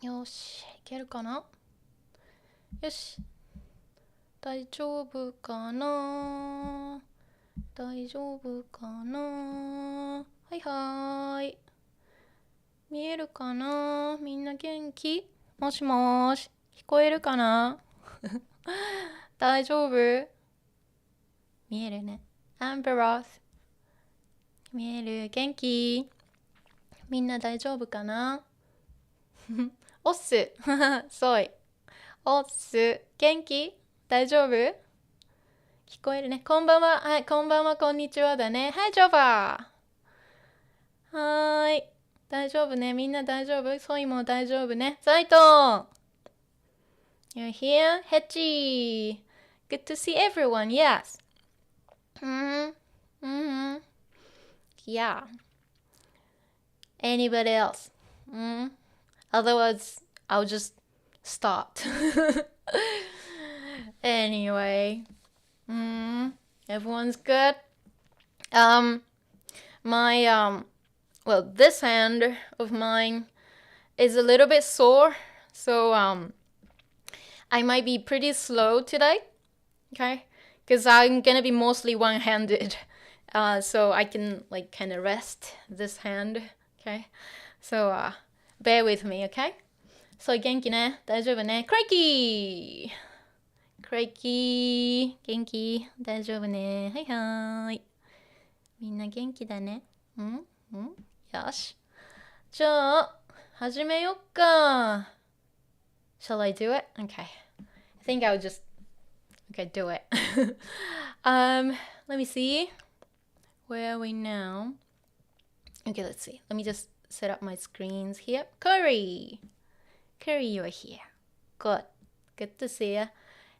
よし、いけるかな。よし。大丈夫かな。大丈夫かな。はいはーい。見えるかな。みんな元気。もしもーし。聞こえるかな。大丈夫。見えるね。アンベロス。見える。元気。みんな大丈夫かな。おっす。そうい。おっす。元気。大丈夫。聞こえるね。こんばんは。はい、こんばんは、こんにちはだね。はい、ジョバー。はーい。大丈夫ね。みんな大丈夫。ソイも大丈夫ね。ザイトン You're here? ヘッチー Good to see everyone. Yes. Yeah. Anybody else? Otherwise, I'll just start. Anyway. Everyone's good. My well, this hand of mine is a little bit sore, so I might be pretty slow today, okay? Because I'm gonna be mostly one-handed, so I can like kind of rest this hand, okay? So bear with me, okay? So 元気ね、大丈夫ね。クレイキー、クレイキー、元気、大丈夫ね。はいはーい。みんな元気だね。よし。じゃあ、始めよっか。Shall I do it? Okay. I think I'll just do it. Let me see. Where are we now? Okay, let's see. Let me just set up my screens here. Curry, you're here. Good. Good to see you.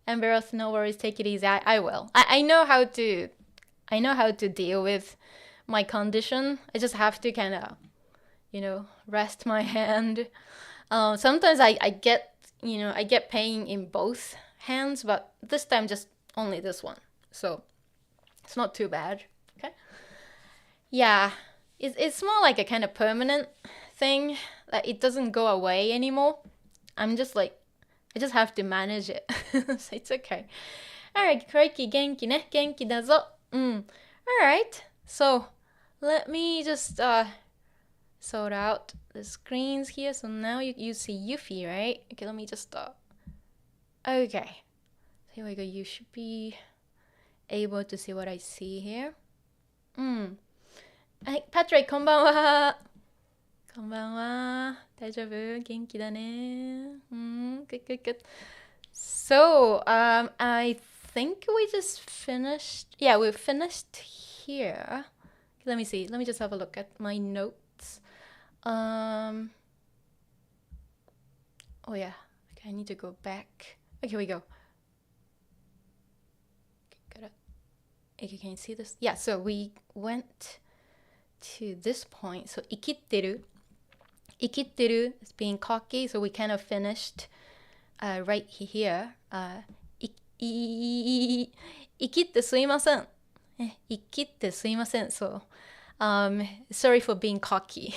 Amber, no worries. Take it easy. I will. I know how to deal with my condition. I just have to kind of, rest my hand. Sometimes I get pain in both hands, but this time just only this one. So it's not too bad. Okay. Yeah, it's more like a kind of permanent thing. Like it doesn't go away anymore. I'm just like, I just have to manage it. So it's okay. Alright, Kreiki, genki ne? Genki da zo. Alright, so let me just sort out the screens here. So now you see Yuffie, right? Okay, let me just okay. So here we go. You should be able to see what I see here. Hey, Patrick, こんばんは。こんばんは。大丈夫？元気だね。Good, good, good. So, I think we just finished. Yeah, we finished here. Let me see. Let me just have a look at my notes. Oh yeah. Okay, I need to go back. Okay, here we go. Okay, can you see this? Yeah, so we went to this point. So 生きてる is being cocky. So we kind of finished right here. 生きってすいません。生きってすいません。So sorry for being cocky.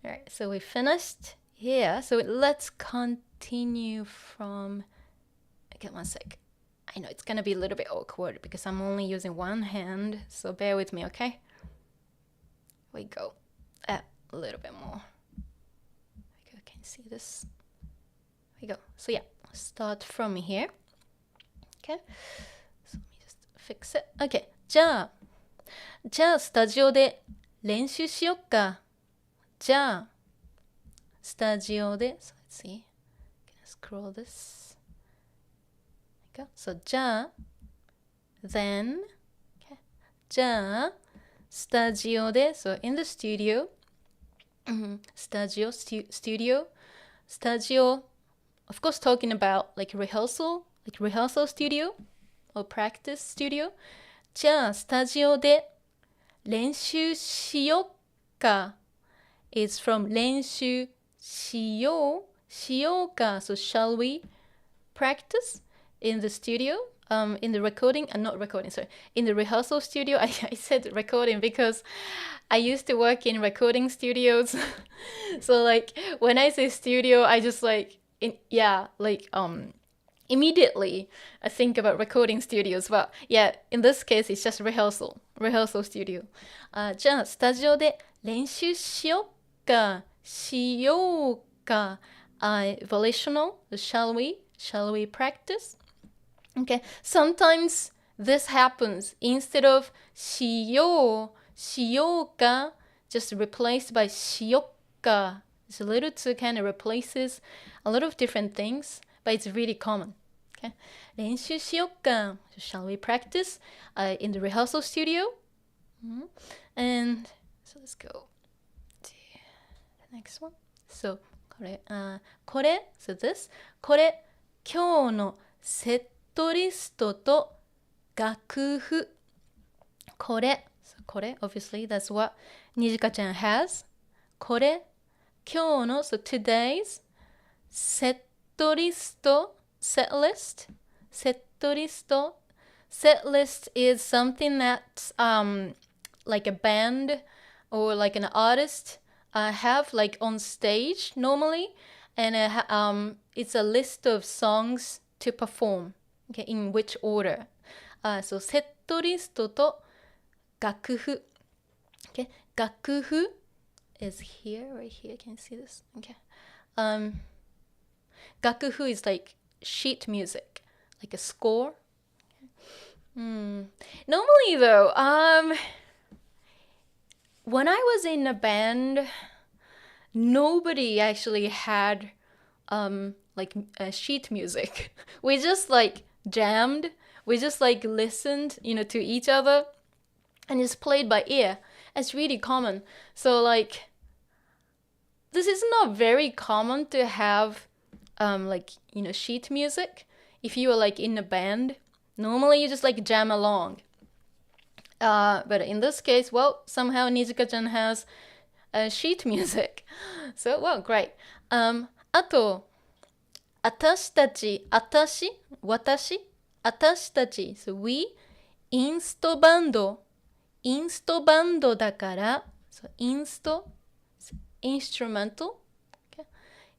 Alright, so we finished here. So let's continue from. Okay, one sec. I know it's gonna be a little bit awkward because I'm only using one hand, so bear with me, okay? We go a little bit more. Okay, can you see this? We go. So yeah, start from here. Okay. So let me just fix it. Okay. じゃあスタジオで練習しよっか。じゃあスタジオで So let's see. Can I scroll this? Okay. So じゃあ then okay. じゃあスタジオで So in the studio. Studio. Of course, talking about like rehearsal studio or practice studio. じゃあスタジオで練習しよっか is from 練習しようか So shall we practice in the studio? in the recording, not recording, sorry, in the rehearsal studio. I said recording because I used to work in recording studios. So like when I say studio, I just like, immediately I think about recording studios. But yeah, in this case, it's just rehearsal studio. じゃあ、スタジオで練習しようか。Volitional, shall we practice? Okay, sometimes this happens. Instead of しようか, just replaced by しよっか. It's a little too kind of replaces a lot of different things, but it's really common. Okay, 練習しようか. Shall we practice in the rehearsal studio? And so let's go to the next one. So これ so this これ今日のセットリストと楽譜これ obviously that's what Nijika-chan has これ今日の so today's セットリスト set list is something that's like a band or like an artist have like on stage normally, and it's a list of songs to perform. Okay, in which order? So セットリストと楽譜。Okay, 楽譜 is here, right here. Can you see this? Okay. 楽譜 is like sheet music, like a score. Normally though, when I was in a band, nobody actually had like sheet music. We just like jammed. We just like listened, to each other, and it's played by ear. It's really common. So like, this is not very common to have sheet music. If you are like in a band, normally you just like jam along. But in this case, well, somehow Nijika-chan has sheet music. So, well, great. あと、私たち so we インストバンドだから so インスト instrumental okay?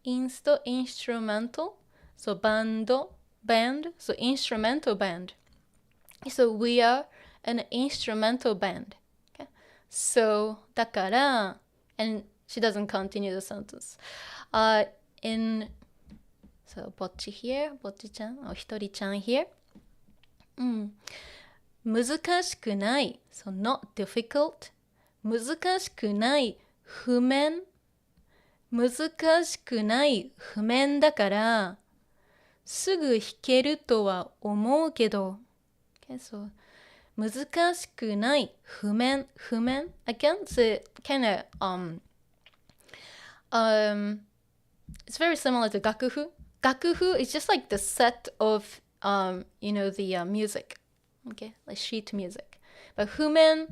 インスト instrumental so band so instrumental band so we are an instrumental band okay? So だから and she doesn't continue the sentence so Bocchi here Bocchi-chan or Hitori-chan here 難しくない so not difficult 難しくない譜面だからすぐ弾けるとは思うけど okay, so 難しくない譜面 again it's kind of it's very similar to 楽譜 is just like the set of the music okay like sheet music but 譜面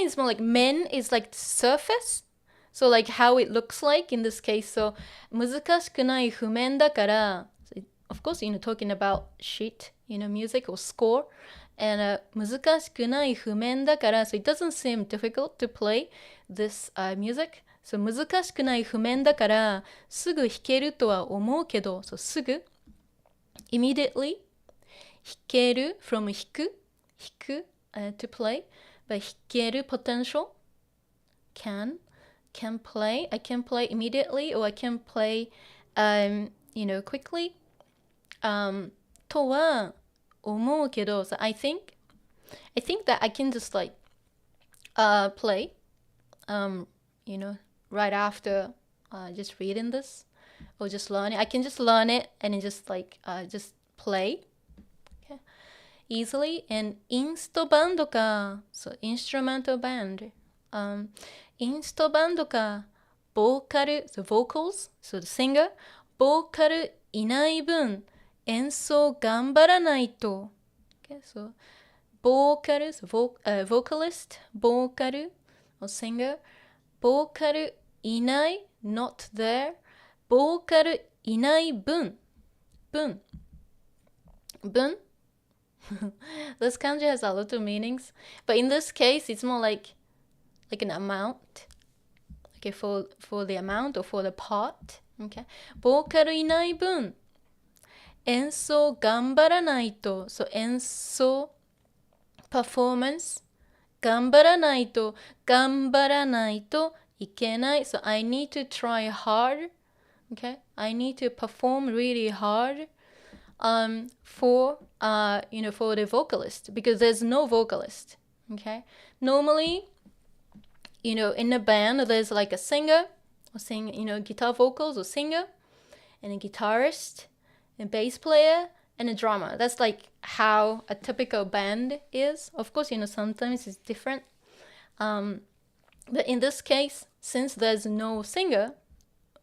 is more like men is like the surface so like how it looks like in this case so 難しくない譜面だから so of course talking about sheet music or score and 難しくない譜面だから so it doesn't seem difficult to play this music so 難しくない譜面だからすぐ弾けるとは思うけど so すぐ immediately 弾ける from 弾く to play but 弾ける potential can play I can play immediately or I can play quickly とは思うけど so I think that I can just like play right after just reading this or just learn it I can just learn it and then just like just play okay easily and インストバンドか so instrumental band インストバンドかボーカル so vocals so the singer ボーカルいない分演奏頑張らないと okay so ボーカル so vocalist ボーカル or singer ボーカルいない not there ボーカルいない分 This kanji has a lot of meanings, but in this case, it's more like an amount. Okay, for the amount or for the part. Okay, ボーカルいない分演奏頑張らないと。So 演奏 performance 頑張らないといけない。So I need to try hard. Okay, I need to perform really hard for for the vocalist because there's no vocalist. Okay, normally in a band there's like a singer or guitar vocals or singer and a guitarist, a bass player, and a drummer. That's like how a typical band is. Of course, sometimes it's different. But in this case, since there's no singer,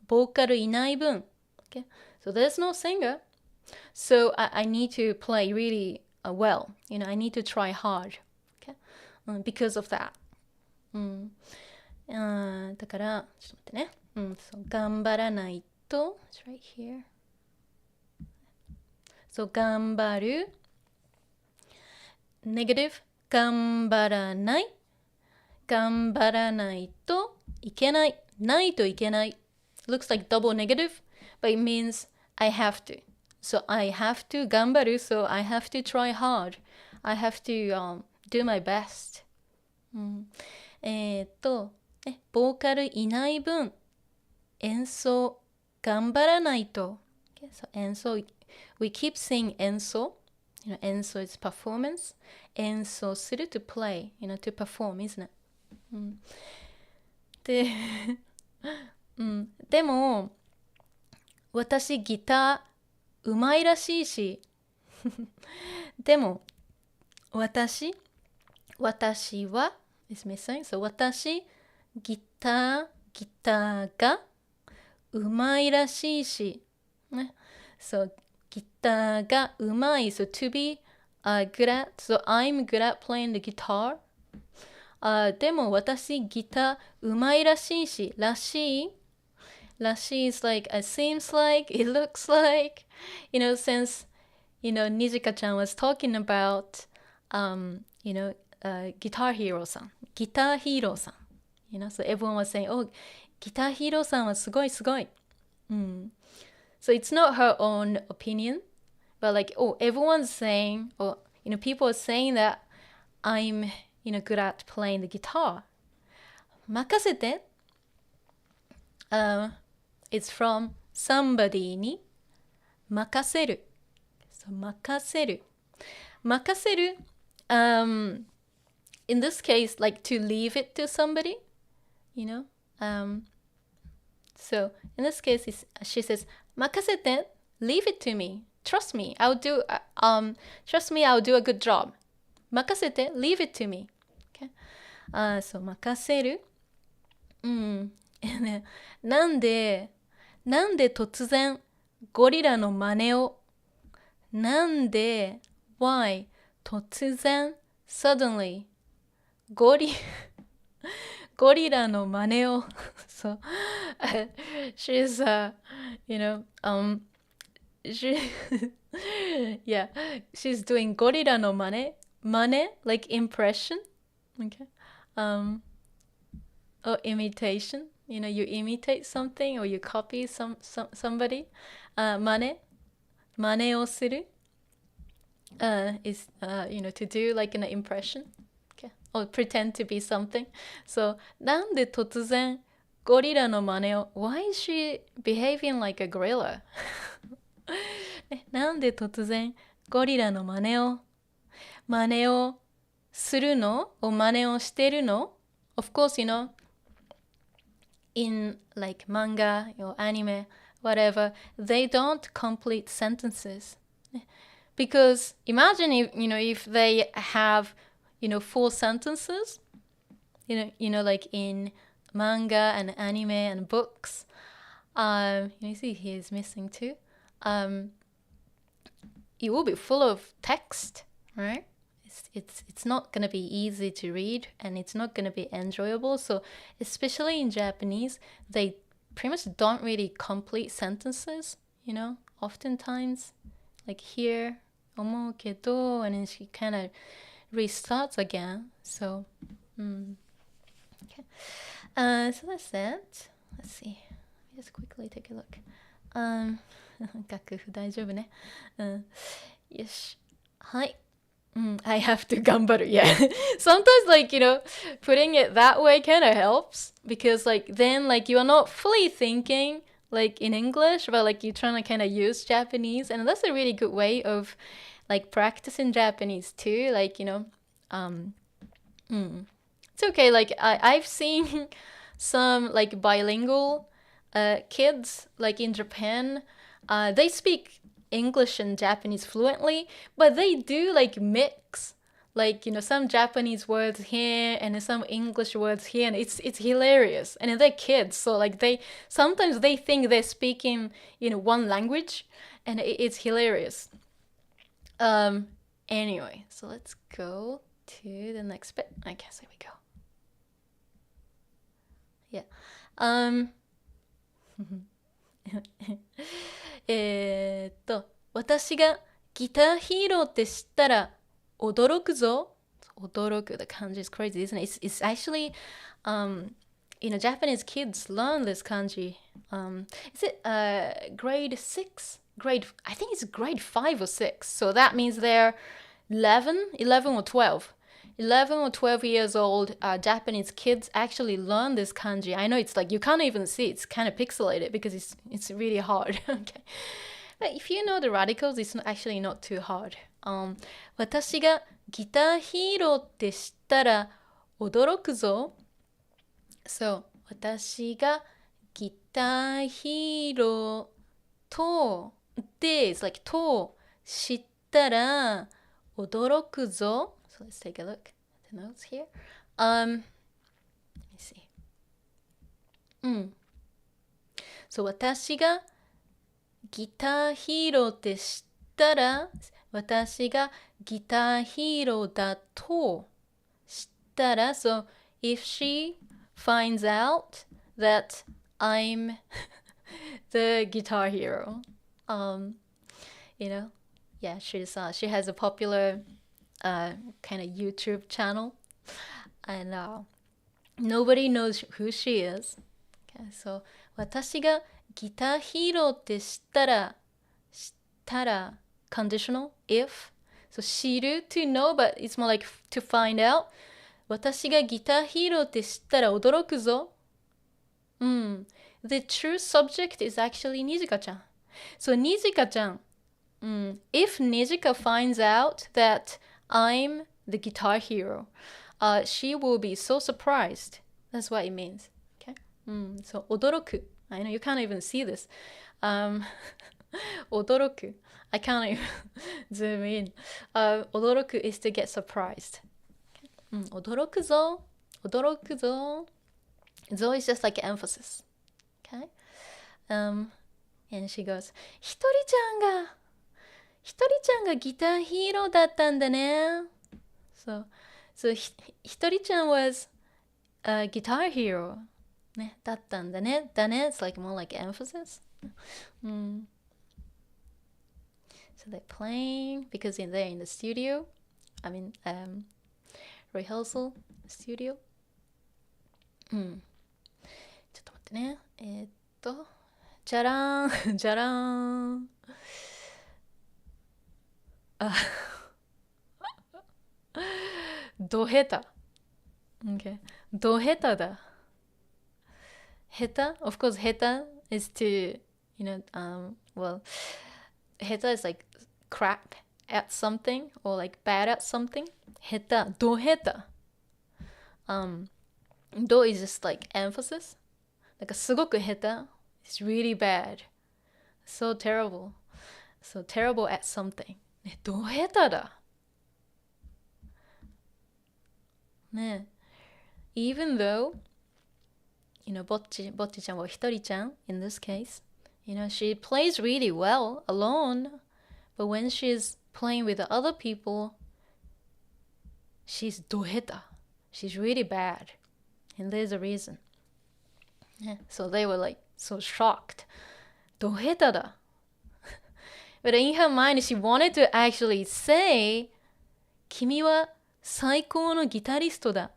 ボーカルいない分 okay, so there's no singer, so I need to play really well. I need to try hard, okay, because of that. だからちょっと待ってね。そう頑張らないと It's right here. そう頑張る negative 頑張らないといけないないといけない looks like double negative, but it means I have to. So I have to 頑張る so I have to try hard. I have to do my best. ボーカルいない分演奏頑張らないと okay, so 演奏 we keep saying 演奏 演奏 is performance 演奏する to play to perform, isn't it? でも私ギターうまいらしいしでも私は is missing, so 私ギターがうまいらしいし、ね、so ギターがうまい so to be good at, so I'm good at playing the guitar. でも私ギターうまいらしいし、らしい is like it seems like, it looks like, since Nijika-chan was talking about Guitar Hero さん so everyone was saying, oh, Guitar Hero さんはすごいすごい。So it's not her own opinion, but like, oh, everyone's saying, or people are saying that I'm good at playing the guitar. 任せて it's from somebody に任せる so 任せる in this case, like to leave it to somebody, so in this case, she says, 任せて leave it to me, trust me, I'll do a good job. 任せて leave it to me. Okay? So 任せるなんで突然ゴリラの真似をwhy 突然 suddenly ゴリラの真似をso she's yeah, she's doing ゴリラの真似 like impression, okay, or imitation, you imitate something or you copy somebody, 真似をする is to do like an impression, okay, or pretend to be something. So なんで突然ゴリラの真似を why is she behaving like a gorilla? なんで突然ゴリラの真似をするのを真似をしてるの Of course, in like manga or anime, whatever, they don't complete sentences. Because imagine if they have, 4 sentences, like in manga and anime and books. You see he is missing too. It will be full of text, right? It's not going to be easy to read and it's not going to be enjoyable. So especially in Japanese, they pretty much don't really complete sentences, oftentimes. Like here, 思うけど and then she kind of restarts again. So, okay. So that's it. Let's see. Let me just quickly take a look. 楽譜大丈夫ね。よし。はい。I have to 頑張る。Yeah. Sometimes, like, putting it that way kind of helps because, like, then, like, you are not fully thinking, like, in English, but, like, you're trying to kind of use Japanese. And that's a really good way of, like, practicing Japanese too. Like, it's okay. Like, I've seen some, like, bilingual kids, like, in Japan. They speak English and Japanese fluently, but they do like mix, like some Japanese words here and some English words here, and it's hilarious. And they're kids, so like they sometimes they think they're speaking one language, and it's hilarious. Anyway, so let's go to the next bit. I guess here we go. Yeah. 私がギターヒーローって知ったら驚くぞ。驚く the kanji is crazy, isn't it? It's actually Japanese kids learn this kanji. Is it grade 6? I think it's grade 5 or 6. So that means they're 11 or 12. 11 or 12 years old Japanese kids actually learn this kanji. I know it's like you can't even see it's kind of pixelated because it's really hard. Okay, but if you know the radicals, it's actually not too hard. 私がギターヒーローって知ったら驚くぞ。そう、私がギターヒーローとで it's like と知ったら驚くぞ。So let's take a look at the notes here. Let me see. So 私がギターヒーローって知ったら私がギターヒーローだと知ったら So if she finds out that I'm the guitar hero, yeah, she has a popular kind of YouTube channel, and nobody knows who she is. Okay, so 私がギターヒーローって知ったら conditional if. So 知る to know, but it's more like to find out. 私がギターヒーローって知ったら驚くぞ。The true subject is actually Nijika-chan. So Nijika-chan, if Nijika finds out that I'm the guitar hero, she will be so surprised. That's what it means. Okay. So 驚く. I know you can't even see this. 驚く. I can't even zoom in. 驚く is to get surprised. Okay. 驚くぞ. 驚くぞ. Zo is just like emphasis. Okay. And she goes, ひとりちゃんがギターヒーローだったんだね。So ひとりちゃん was a guitar hero. ね、だったんだね。だね。It's like more like emphasis. So they're playing because they're in the studio. I mean, rehearsal studio. ちょっと待ってね。じゃらーん、じゃらーん。ど下手。Okay. ど下手だ。下手 Of course, 下手 is to, well, 下手 is like crap at something or like bad at something. 下手、ど下手。do is just like emphasis. なんかすごく下手。It's really bad. So terrible. So terrible at something. ね、ど下手だ。ね。Even though, Bocchi-chan or Hitori-chan, in this case, she plays really well alone, but when she's playing with the other people, she's doheta. She's really bad. And there's a reason. Yeah, so they were like so shocked. Doheta da. But in her mind, she wanted to actually say, 君は最高のギタリストだ。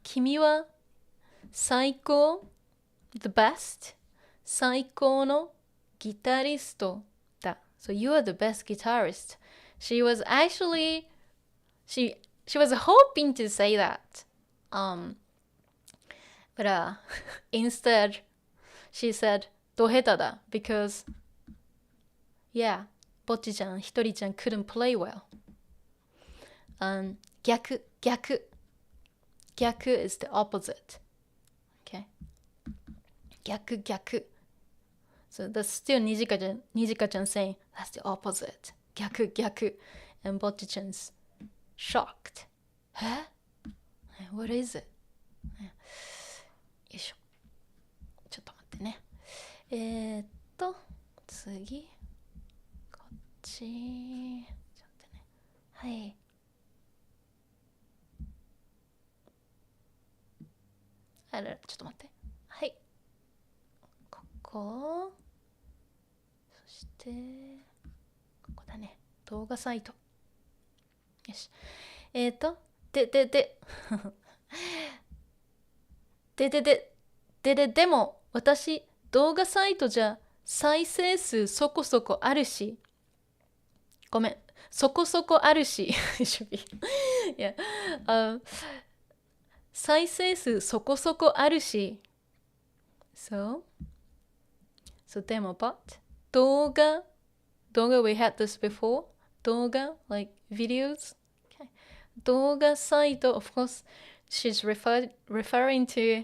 君は最高 the best 最高のギタリストだ So you are the best guitarist. She was actually she was hoping to say that but instead she said ど下手だ because yeah ぼっちちゃんひとりちゃん couldn't play well逆 is the opposite. Okay. 逆 So that's still Nijika-chan saying that's the opposite. 逆 and Bocchi-chan's shocked. Huh? What is it? よいしょ。ちょっと待ってね。次。こっち。ちょっと待ってね。はい。ちょっと待って。はい。ここ。そして、ここだね。動画サイト。よし。でも、私、動画サイトじゃ再生数そこそこあるし、ごめん、そこそこあるし、yeah. 再生数そこそこあるし。So, demo bot. 動画 we had this before. 動画 like videos. Okay. 動画サイト of course, she's referring to,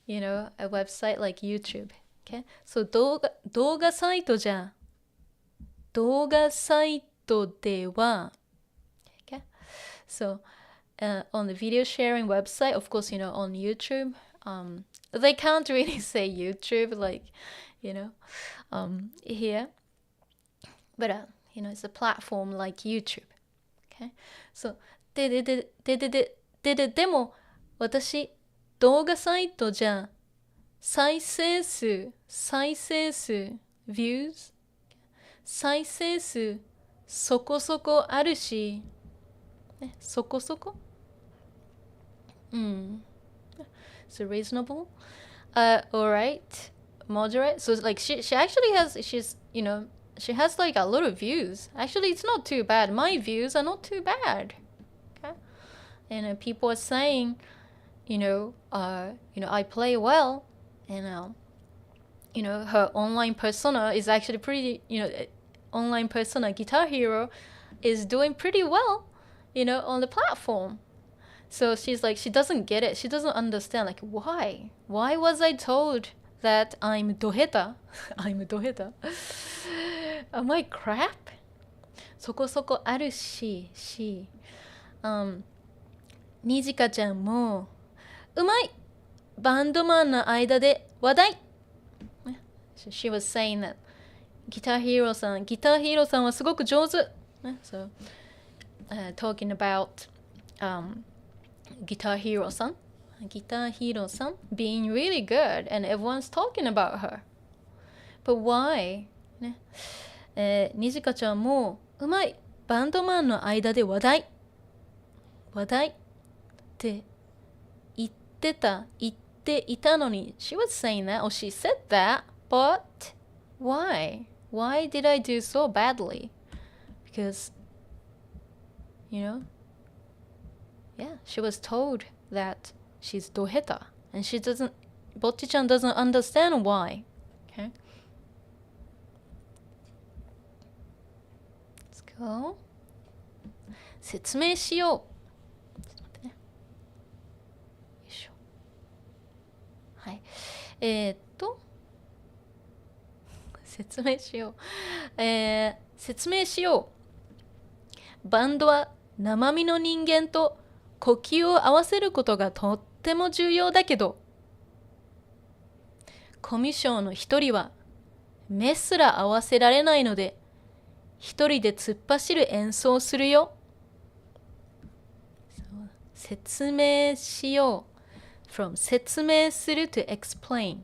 you know, a website like YouTube. Okay. So 動画サイトじゃ動画サイトでは Okay. So, on the video sharing website, of course, you know, on YouTube, they can't really say YouTube, like, you know, here. But, you know, it's a platform like YouTube. Okay? So, でも、私、動画サイトじゃ、再生数、views、再生数、そこそこあるし、ね、そこそこSo reasonable. Alright. Moderate. So like she actually has you know, she has like a lot of views. Actually it's not too bad. My views are not too bad. Okay. And people are saying, you know, I play well and you know, her online persona is actually pretty, you know, online persona Guitar Hero is doing pretty well, you know, on the platform. So she's like, she doesn't get it. She doesn't understand, like, why? Why was I told that I'm doheta? I'm doheta. Am I crap? そこそこあるし、Nijikaちゃんも、うまいバンドマンの間で話題 She was saying that Guitar Hero さんはすごく上手 So, talking about Guitar Hero さん being really good and everyone's talking about her. But why? ね、Nijika ちゃんもうまいバンドマンの間で話題って言っていたのに She was saying that or she said that but why did I do so badly? Because you know, yeah, she was told that she's doheta and Bocchi-chan doesn't understand why. Okay, let's go. 説明しよう。ちょっと待ってね。よいしょ。はい。説明しよう。バンドは生身の人間と呼吸を合わせることがとっても重要だけど、コミュ障の一人は目すら合わせられないので、一人で突っ走る演奏をするよ。説明しよう。from 説明する to explain。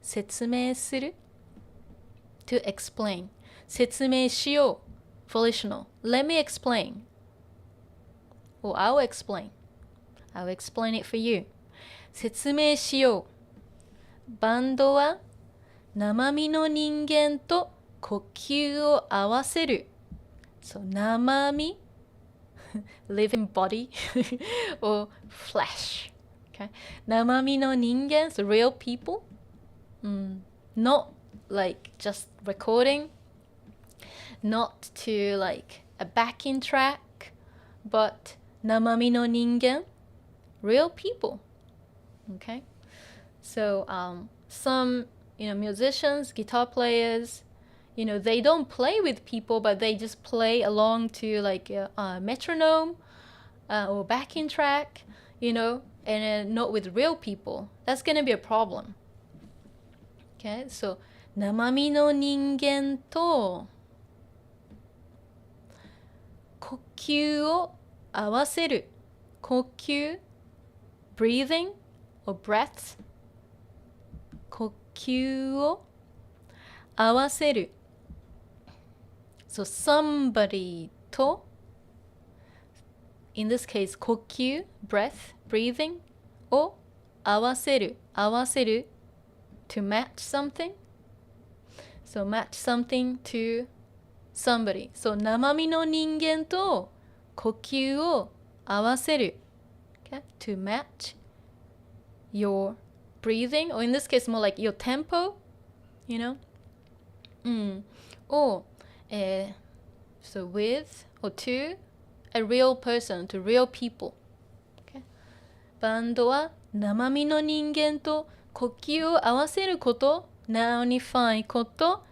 説明する。to explain 説明しよう volitional let me explain or I'll explain it for you 説明しようバンドは生身の人間と呼吸を合わせる so 生身living body or flesh okay 生身の人間 so real people not like just recording not to like a backing track but 生身の人間 real people okay so some musicians guitar players they don't play with people but they just play along to like a metronome or backing track and not with real people that's gonna be a problem okay so 生身の人間と呼吸を合わせる呼吸 breathing or breath 呼吸を合わせる so somebody と in this case 呼吸 breath breathing を合わせる to match something so match something to somebody so 生身の人間と呼吸を合わせる okay? to match your breathing or in this case more like your tempo or so with or to a real person to real people okay? バンドは生身の人間と呼吸を合わせること nounify こと、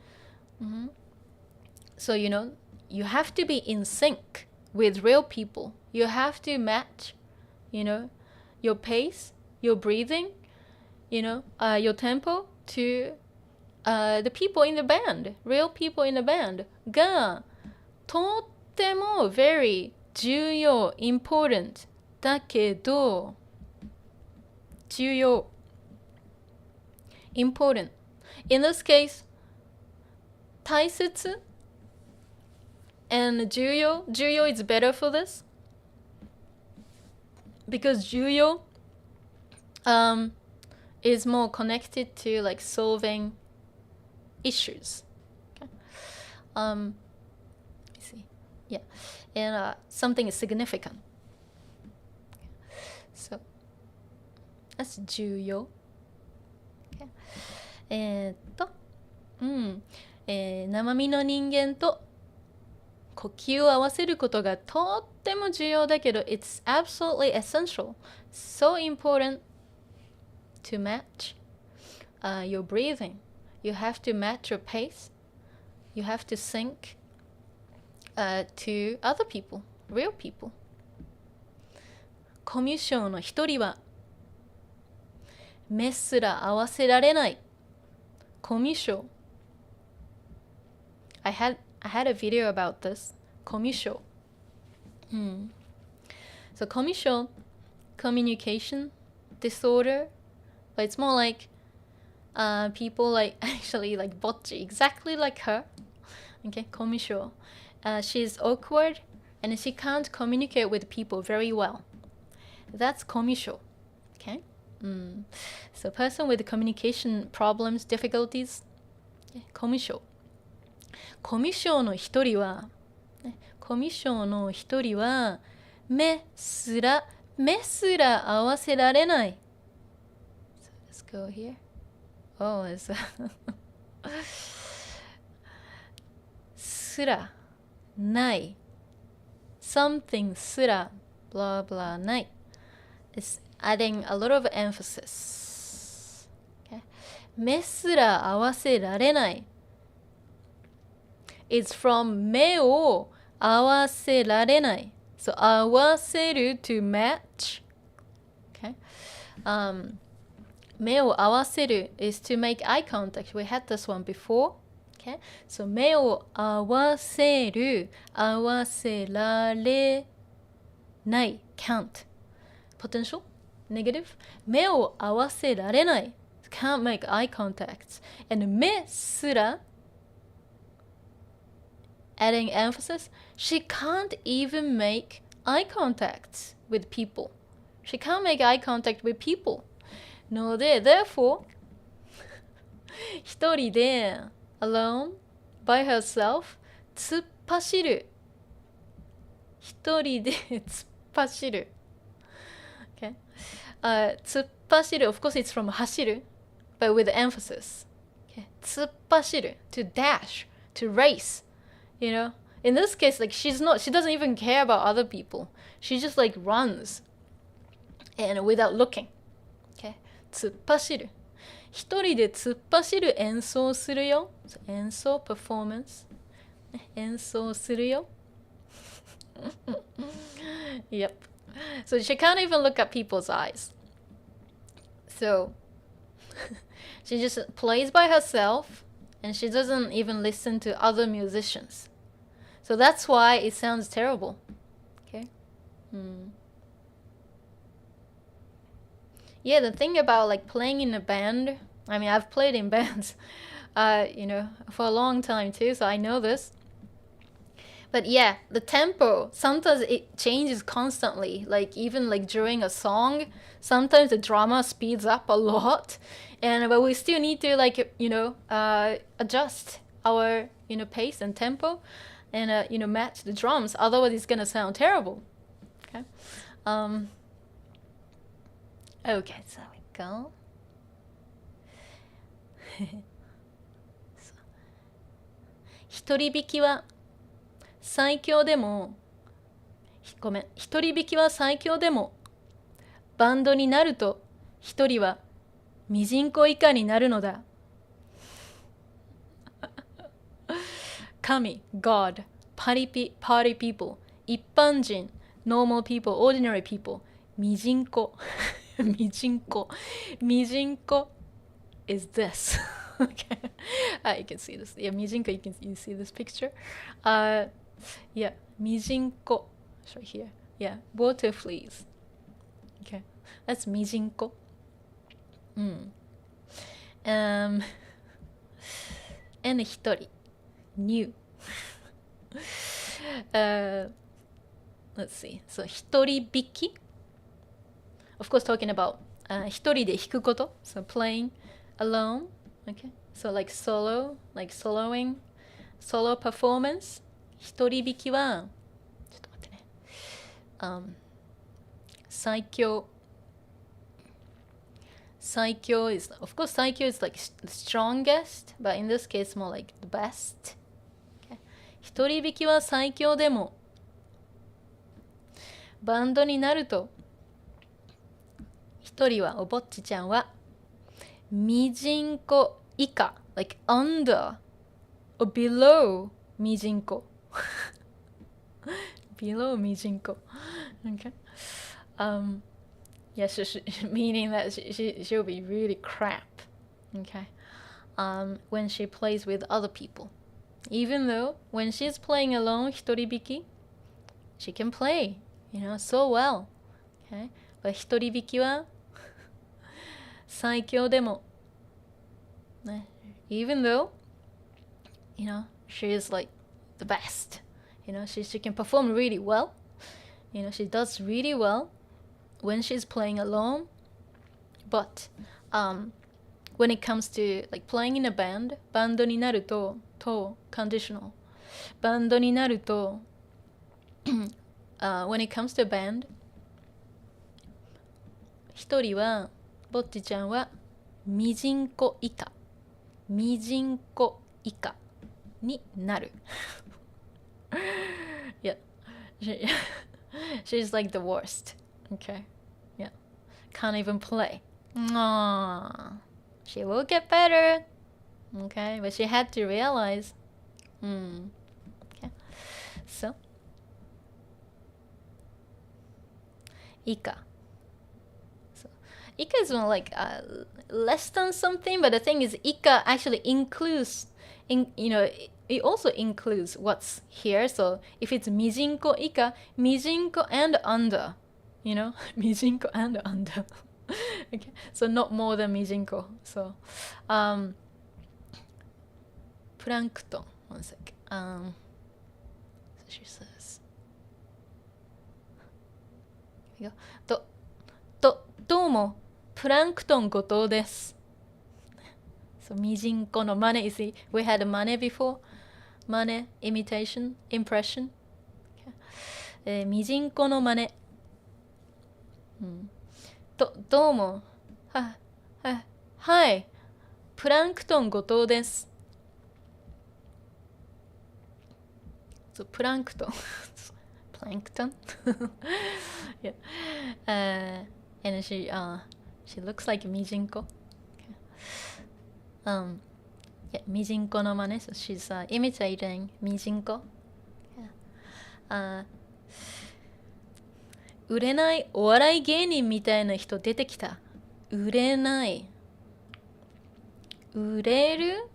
so you have to be in sync with real people you have to match your pace your breathing your tempo to the people in the band real people in the band がとっても very 重要 important だけど重要 important in this case 大切 and 重要 is better for this because 重要is more connected to like solving issues okay? Let's see yeah and something is significant so that's 重要 okay? 生身の人間と呼吸を合わせることがとっても重要だけど it's absolutely essential so important to match your breathing you have to match your pace you have to sync to other people real people コミュ障の一人は目すら合わせられないコミュ障I had a video about this コミュ障so コミュ障 communication disorder but it's more like people like actually like Bocchi exactly like her okay コミュ障she's awkward and she can't communicate with people very well that's コミュ障 okay so person with communication problems difficulties コミュ障コミュ障の一人はコミュ障の一人は目すら合わせられない so let's go here oh it's すらない something すら blah blah ない it's adding a lot of emphasis okay? 目すら合わせられない it's from 目を合わせられない so 合わせる to match okay? 目を合わせる is to make eye contact we had this one before okay? so 目を合わせる合わせられない can't potential negative 目を合わせられない can't make eye contacts and 目すら adding emphasis, she can't even make eye contact with people. She can't make eye contact with people. ので、therefore, 一人で alone by herself 突っ走る。一人で突っ走る。Okay. 突っ走る。Of course, it's from 走る, but with emphasis. Okay. 突っ走る. To dash, to race. You know, in this case, like she doesn't even care about other people. She just like runs, and without looking. Okay. 突っ走る。一人で突っ走る演奏するよ。演奏 performance 演奏するよ。Yep. So she can't even look at people's eyes. So she just plays by herself, and she doesn't even listen to other musicians. So that's why it sounds terrible. Okay. Yeah, the thing about like playing in a band, I mean, I've played in bands, you know, for a long time too, so I know this. But yeah, the tempo, sometimes it changes constantly. Like even like during a song, sometimes the drama speeds up a lot, but we still need to like, you know, adjust our, you know, pace and tempo, and you know, match the drums. Otherwise, it's gonna sound terrible. Okay. Okay, so we go. 一人弾きは最強でも、ごめん、一人弾きは最強でも、バンドになると一人はミジンコ以下になるのだ。神、God, party people, 一般人、normal people, ordinary people, ミジンコ。ミジンコ。ミジンコ is this. Okay. You can see this. Yeah, Mijinko, you see this picture? Yeah, Mijinko. It's right here. Yeah, water fleas. Okay, that's Mijinko. And 一人 new. Let's see. So 一人弾き Of course, talking about 一人で弾くこと So playing alone. Okay. So like solo, like soloing, solo performance. 一人弾きはちょっと待ってね。最強 is, of course, 最強 is like the strongest, but in this case more like the best. Okay. 一人弾きは最強でもバンドになると一人はおぼっちちゃんはミジンコ以下 like under or below ミジンコbelow ミジンコ okay yeah meaning that she'll be really crap okay when she plays with other people even though when she's playing alone 一人弾き she can play you know so well okay but 一人弾きは最強でも、ね、even though, you know, she is like the best, you know, she can perform really well, you know, she does really well when she's playing alone, but when it comes to like playing in a band, バンドになると、conditional, バンドになると、when it comes to a band, 一人はぼっちちゃんはミジンコ以下になるYeah, she's like the worst. Okay, yeah, can't even play. Aww. She will get better. Okay, but she had to realize. Okay, so 以下Ika is more like less than something, but the thing is, Ika actually includes, you know, it also includes what's here. So if it's Mijinko Ika, Mijinko and under, you know, Mijinko and under. Okay, so not more than Mijinko. So, Plankton, one sec. She says. Here we go. どうも、プランクトン後藤です。So, ミジンコの真似。You see, we had a 真似 before. 真似 imitation, impression. ミジンコの真似。どうも。はい。プランクトン後藤です。So, プランクトン。Plankton. Yeah. And she looks like Mijinko. Yeah, Mijinko no mane. So she's imitating Mijinko. Yeah. 売れないお笑い芸人みたいな人出てきた。売れない。売れる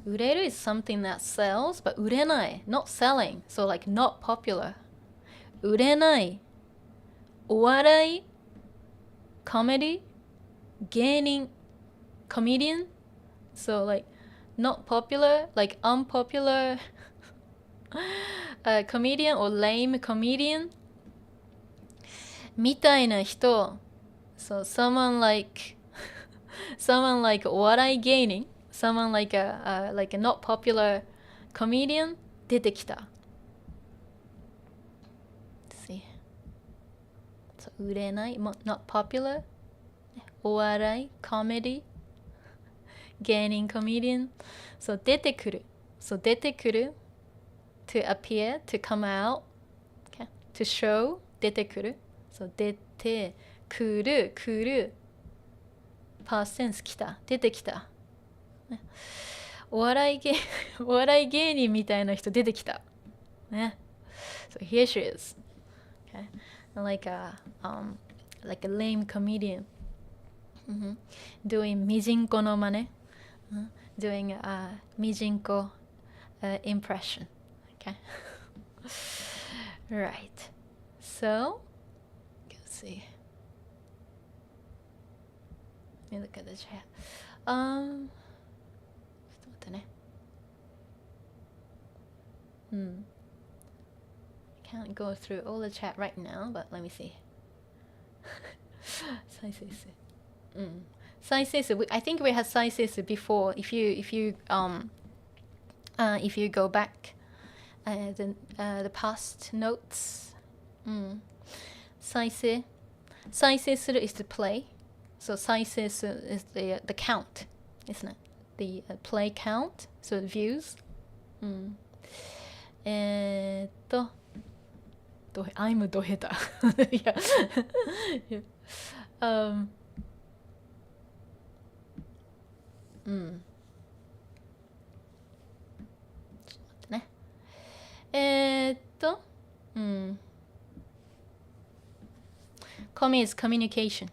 Ureru is something that sells, but urenai, not selling. So like not popular. Urenai. Owarai. Comedy. Geinin. Comedian. So like not popular, like unpopular comedian or lame comedian. みたいな人. So someone like お笑い芸人. Someone like a not popular comedian 出てきた。Let's see. So, 売れない not popular お笑い comedy 芸人 comedian So 出てくる So 出てくる to appear to come out okay. to show 出てくる So 出てくる past tense 来た出てきたお笑い芸人みたいな人出てきた。ね。So here she is. Okay. Like a lame comedian. Doing ミジンコの真似。Doing a ミジンコimpression. Okay. Right. So, let's see. Let me look at the chat. I can't go through all the chat right now, but let me see. 再生数。再生数。I think we had 再生数 before. If you go back the past notes. 再生する is to play. So 再生数 is the count, isn't it? The play count, so the views. I'm ど下手。yeah. yeah. ちょっと待ってね。Komi is communication.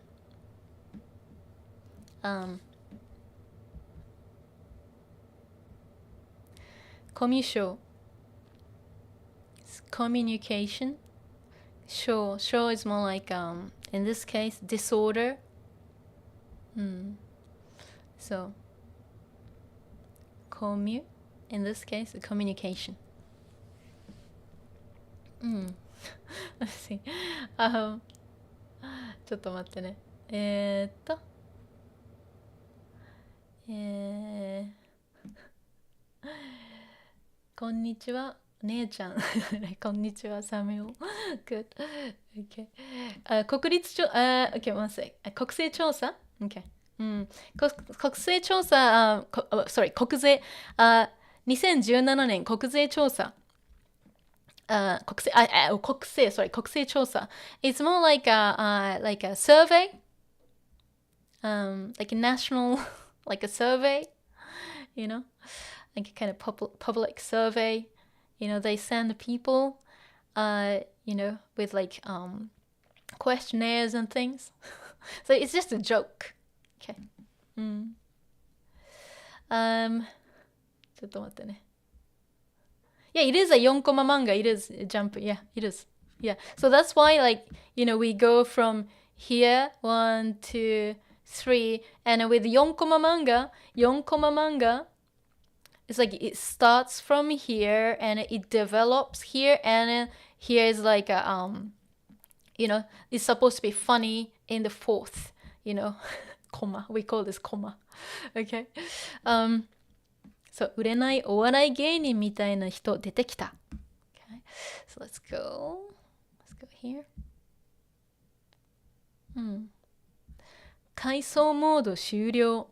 Commu communication. Show is more like in this case disorder. So commu in this case communication. Let's see. ちょっと待ってね。こんにちは、姉ちゃん。こんにちは、サメオ。Good. Okay. 国立調、okay, one sec. 国勢調査 Okay. 国勢調査、sorry, 国税、2017年国税調査。国勢調査。It's more like a survey. Like a national, like a survey, you know, like a kind of public survey. You know, they send people, you know, with like questionnaires and things. So it's just a joke. Okay. ちょっと待ってね。Yeah, it is a 4コマ manga. It is a jump. Yeah, it is. Yeah. So that's why, like, you know, we go from here, 1, 2, 3, and with 4コマ manga, it's like it starts from here and it develops here, and then here is like a it's supposed to be funny in the fourth, comma. We call this comma. Okay. そう、売れないお笑い芸人みたいな人出てきた。Okay. So let's go here. 階層モード終了。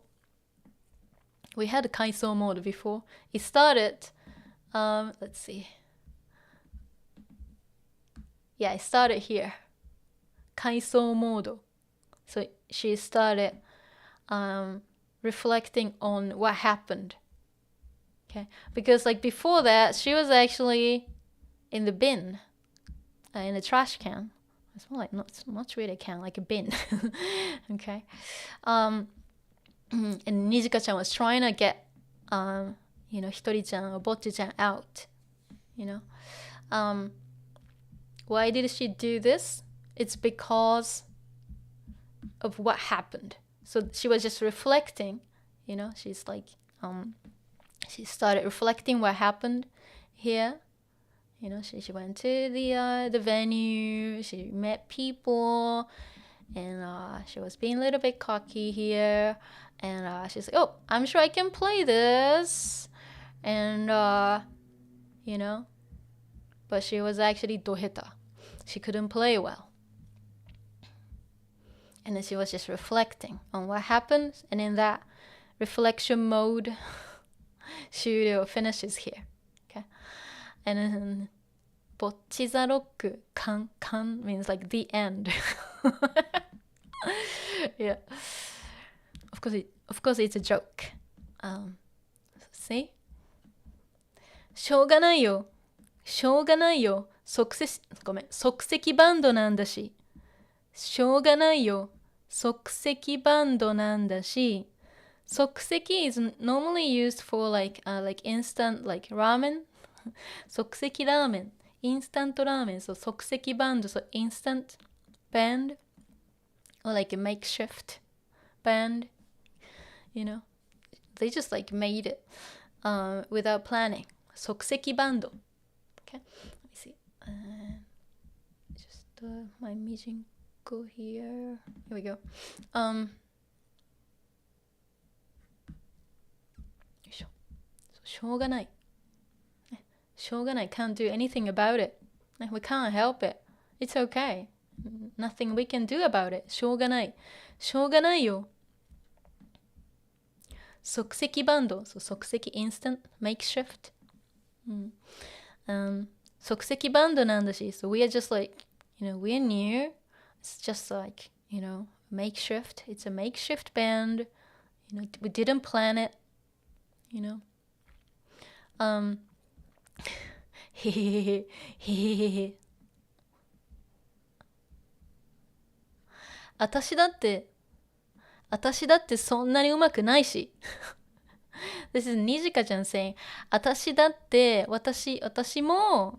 We had 階層 mode before. It started, let's see. Yeah, it started here. 階層 mode. So she started reflecting on what happened. Okay, because like before that, she was actually in the bin, in the trash can. It's more like not really a can, like a bin. Okay. And Nijika-chan was trying to get, Hitori-chan or Bocchi-chan out. Why did she do this? It's because of what happened. So she was just reflecting, she's like, she started reflecting what happened here. She went to the venue, she met people, and she was being a little bit cocky here. And she's like, oh, I'm sure I can play this. And, but she was actually doheta. She couldn't play well. And then she was just reflecting on what happened. And in that reflection mode, Shuryo finishes here. Okay. And then, Bocchi rock, kan means like the end. Yeah. Of course, it's a joke. See? しょうがないよ。即席バンドなんだし。しょうがないよ。即席バンドなんだし。即席 is normally used for like instant like ramen. 即席ラーメン。Instant ramen. So 即席バンド. So instant band. Or like a makeshift band. They just like made it without planning. 即席バンド. Okay, let me see. Just my Mijinko here. Here we go. しょうがない。しょうがない. Can't do anything about it. We can't help it. It's okay. Nothing we can do about it. しょうがないよ。即席バンド。So 即席 instant makeshift. 即席バンドなんだし。So we are just like, we're new. It's just like, makeshift. It's a makeshift band. We didn't plan it. へへへへ。私だってそんなにうまくないし。This is Nijika-chan saying, 私だって私も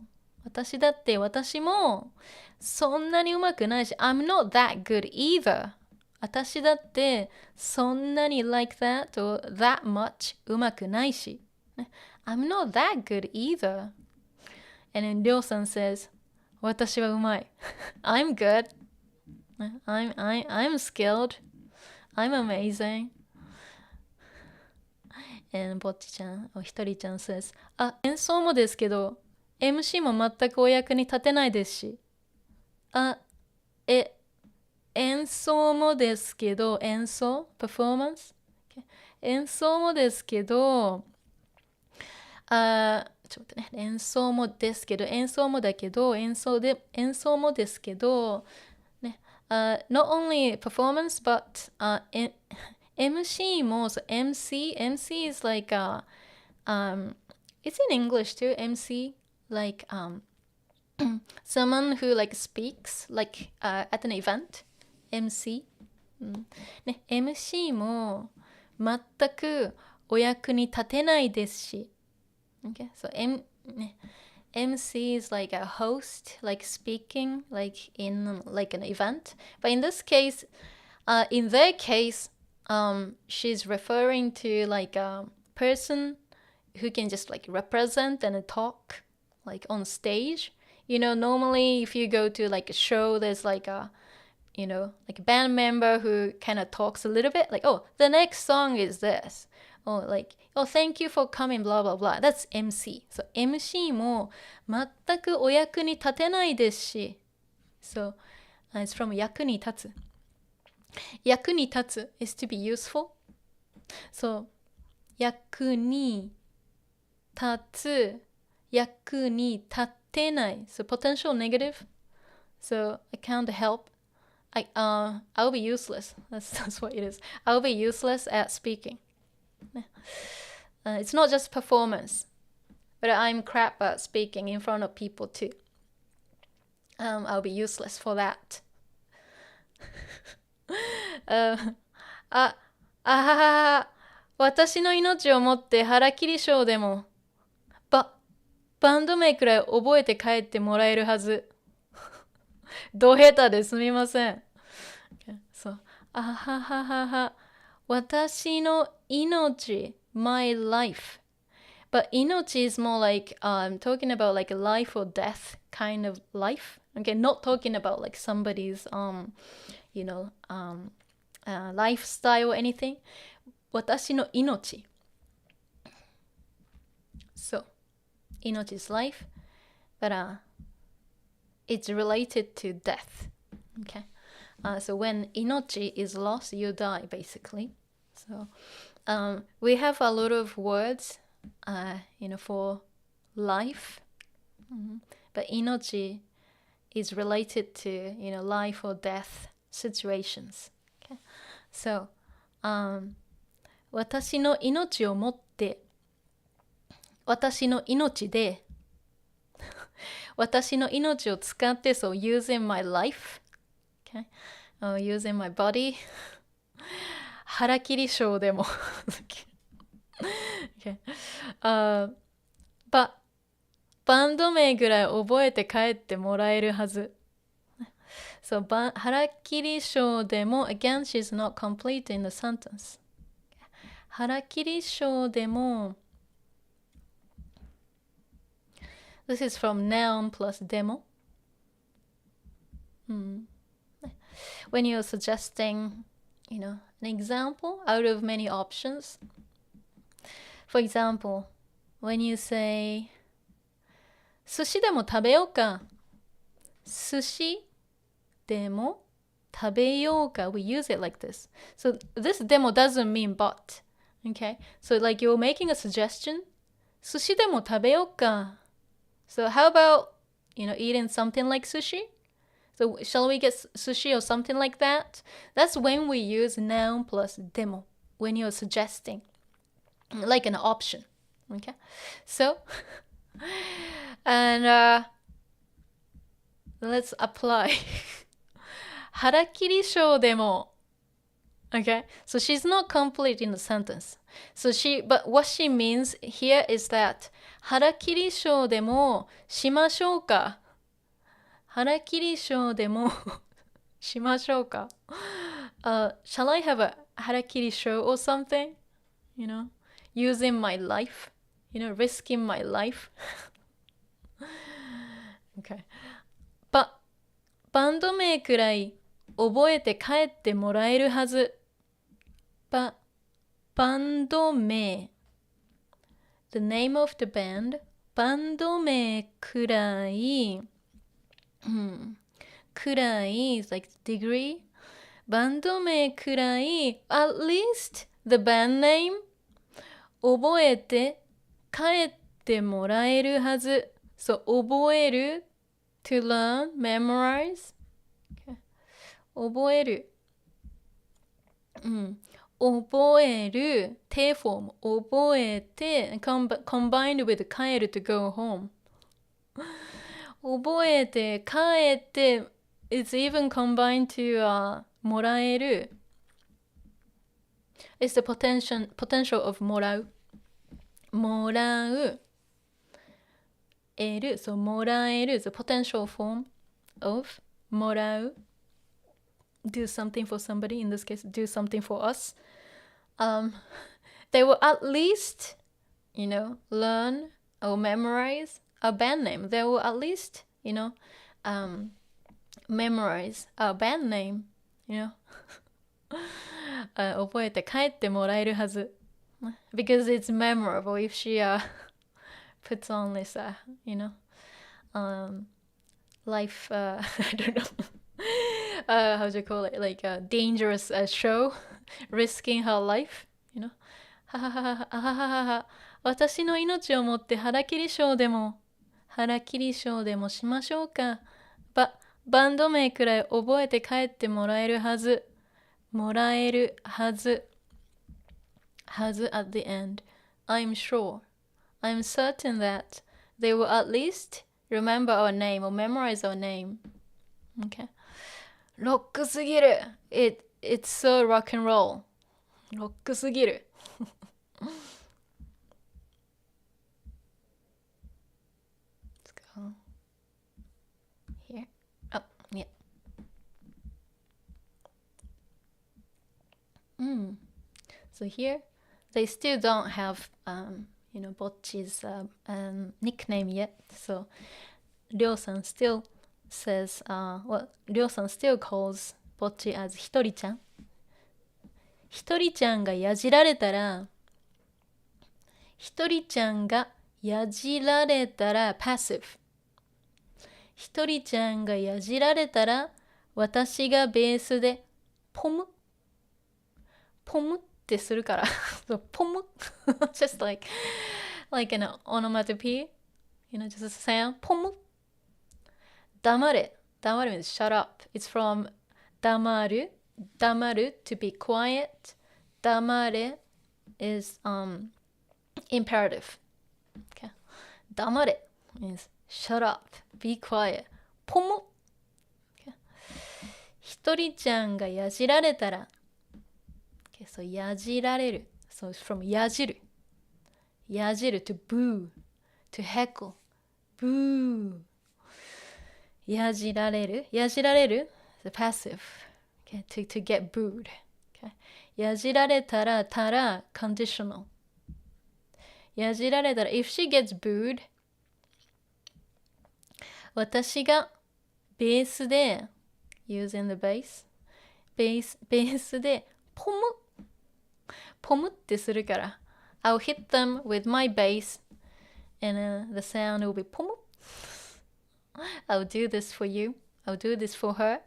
そんなにうまくないし。I'm not that good either. 私だってそんなに like that or that much うまくないし。I'm not that good either. And then Ryo-san says, 私はうまい。I'm good. I'm skilled. I'm amazing. And Bocchi-chan or Hitori-chan says, 演奏もですけど、MC も全くお役に立てないですし。演奏もですけど、performance? Okay. 演奏もですけど、ちょっと待ってね。演奏もですけど、演奏もですけど、ね。not only performance, but MC も、so MC is like, it's in English too, MC, like, someone who like speaks, like, at an event, MC. ね、MC も全くお役に立てないですし。Okay, so MC is like a host, like speaking, like in like an event. But in this case, in their case, she's referring to like a person who can just like represent and talk like on stage. You know, normally if you go to like a show, there's like a, you know, like a band member who kind of talks a little bit like, oh, the next song is this. Or like, oh, thank you for coming, blah, blah, blah. That's MC. So MC も全くお役に立てないですし。So it's from 役に立つ。役に立つ is to be useful. So 役に立つ、役に立てない。So potential negative. So I can't help. I'll be useless. That's what it is. I'll be useless at speaking. It's not just performance, but I'm crap at speaking in front of people too. I'll be useless for that. 私の命をもって腹切りショーでもバンド名くらい覚えて帰ってもらえるはず。ど下手ですみません。そう。私の命 my life. But 命 is more like talking about like a life or death kind of life. Okay, not talking about like somebody's lifestyle or anything. 私の命. So, 命 is life, but it's related to death. Okay. So when 命 is lost, you die basically. So we have a lot of words, for life, but 命 is related to life or death situations. Okay. So 私の命をもって私の命で私の命を使って so using my life, okay, using my body 腹切りショーでもokay. バンド名ぐらい覚えて帰ってもらえるはず So 腹切りショーでも again she's not complete in the sentence 腹切りショーでも This is from noun plus demo. When you're suggesting, an example out of many options. For example, when you say, 寿司でも食べようか。寿司でも食べようか。We use it like this. So this demo doesn't mean but. Okay? So like you're making a suggestion. 寿司でも食べようか。So how about, eating something like sushi? So shall we get sushi or something like that? That's when we use noun plus demo, when you're suggesting, like an option. Okay? So, and let's apply. 腹切りショーでも Okay? So she's not complete in the sentence. But what she means here is that 腹切りショーでもしましょうか。腹切りショーでもしましょうか。Shall I have a 腹切り show or something? Using my life, risking my life. Okay. バンド名くらい覚えて帰ってもらえるはず。バンド名 The name of the band バンド名くらいくらい is like degree バンド名くらい at least the band name 覚えて帰ってもらえるはず So 覚える to learn, memorize、覚える覚える定フォーム覚えて combined with 帰る to go home 覚えて帰って it's even combined to もらえる it's the potential of もらうもらうそうもらえる the potential form of もらうdo something for somebody, in this case, do something for us. They will at least learn or memorize our band name. They will at least, memorize our band name, 覚えて帰ってもらえるはず。Because it's memorable if she puts on this, life, I don't know, how do you call it? Like a dangerous show, risking her life, ははははははは。私の命をもって腹切りショーでもしましょうか。バンド名くらい覚えて帰ってもらえるはず。at the end. I'm certain that they will at least remember our name or memorize our name. Okay. ロックすぎる。It's so rock and roll. ロックすぎる。Let's go here. Oh, yeah. So here, they still don't have, Bocchi's nickname yet. So, Ryo-san still says, Ryo-san still calls Bocchi as ひとりちゃん。ひとりちゃんがやじられたら、passive。ひとりちゃんがやじられたら、私がベースでポムってするから。so, ポムjust like an onomatopoeia, just a sound. ポム。黙れ means shut up. It's from 黙る to be quiet. 黙れ is imperative. Okay. 黙れ means shut up, be quiet. ポム。Okay. ひとりちゃんがやじられたら。Okay, so やじられる。So it's from やじる。やじる to boo, to heckle. Boo. やじられる the passive. Okay, to get booed. Okay. やじられたら conditional. やじられたら if she gets booed, 私がベースで using the bass ベースでポムってするから I'll hit them with my bass and the sound will be ポム。 I'll do this for you. I'll do this for her.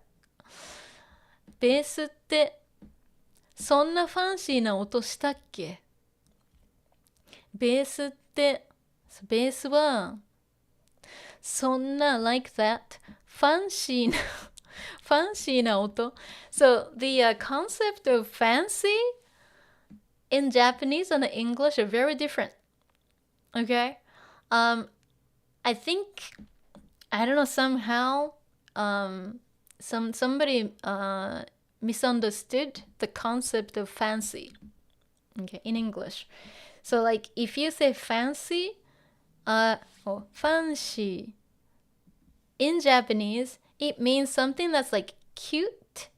ベースってそんなファンシーな音したっけ？ベースはそんな like that ファンシーな音。So the concept of fancy in Japanese and English are very different. Okay? I think, I don't know, somehow somebody misunderstood the concept of fancy, okay, in English. So like if you say fancy or fancy in Japanese, it means something that's like cute,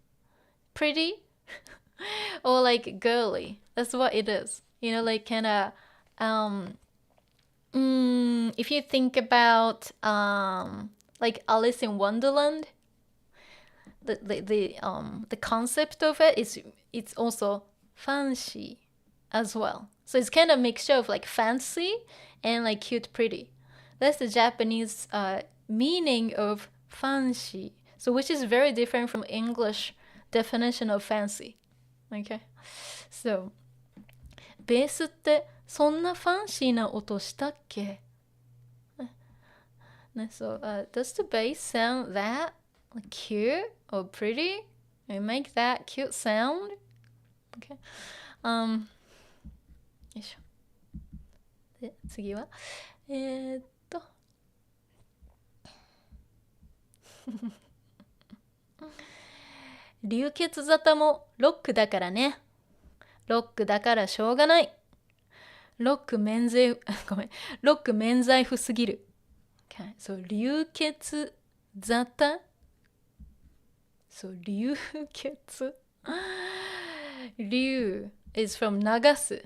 pretty, or like girly. That's what it is. Like kind of if you think about like Alice in Wonderland, the concept of it is it's also fancy as well. So it's kind of a mixture of like fancy and like cute, pretty. That's the Japanese meaning of fancy. So which is very different from English definition of fancy. Okay? So ベースってそんなファンシーな音したっけ？ね、So, does the bass sound that cute or pretty? And make that cute sound? Okay. よいしょ。で、次は流血沙汰もロックだからね。ロックだからしょうがない。ロック免罪符すぎる。Okay. So, 流血沙汰 So, 流血流 is from 流す。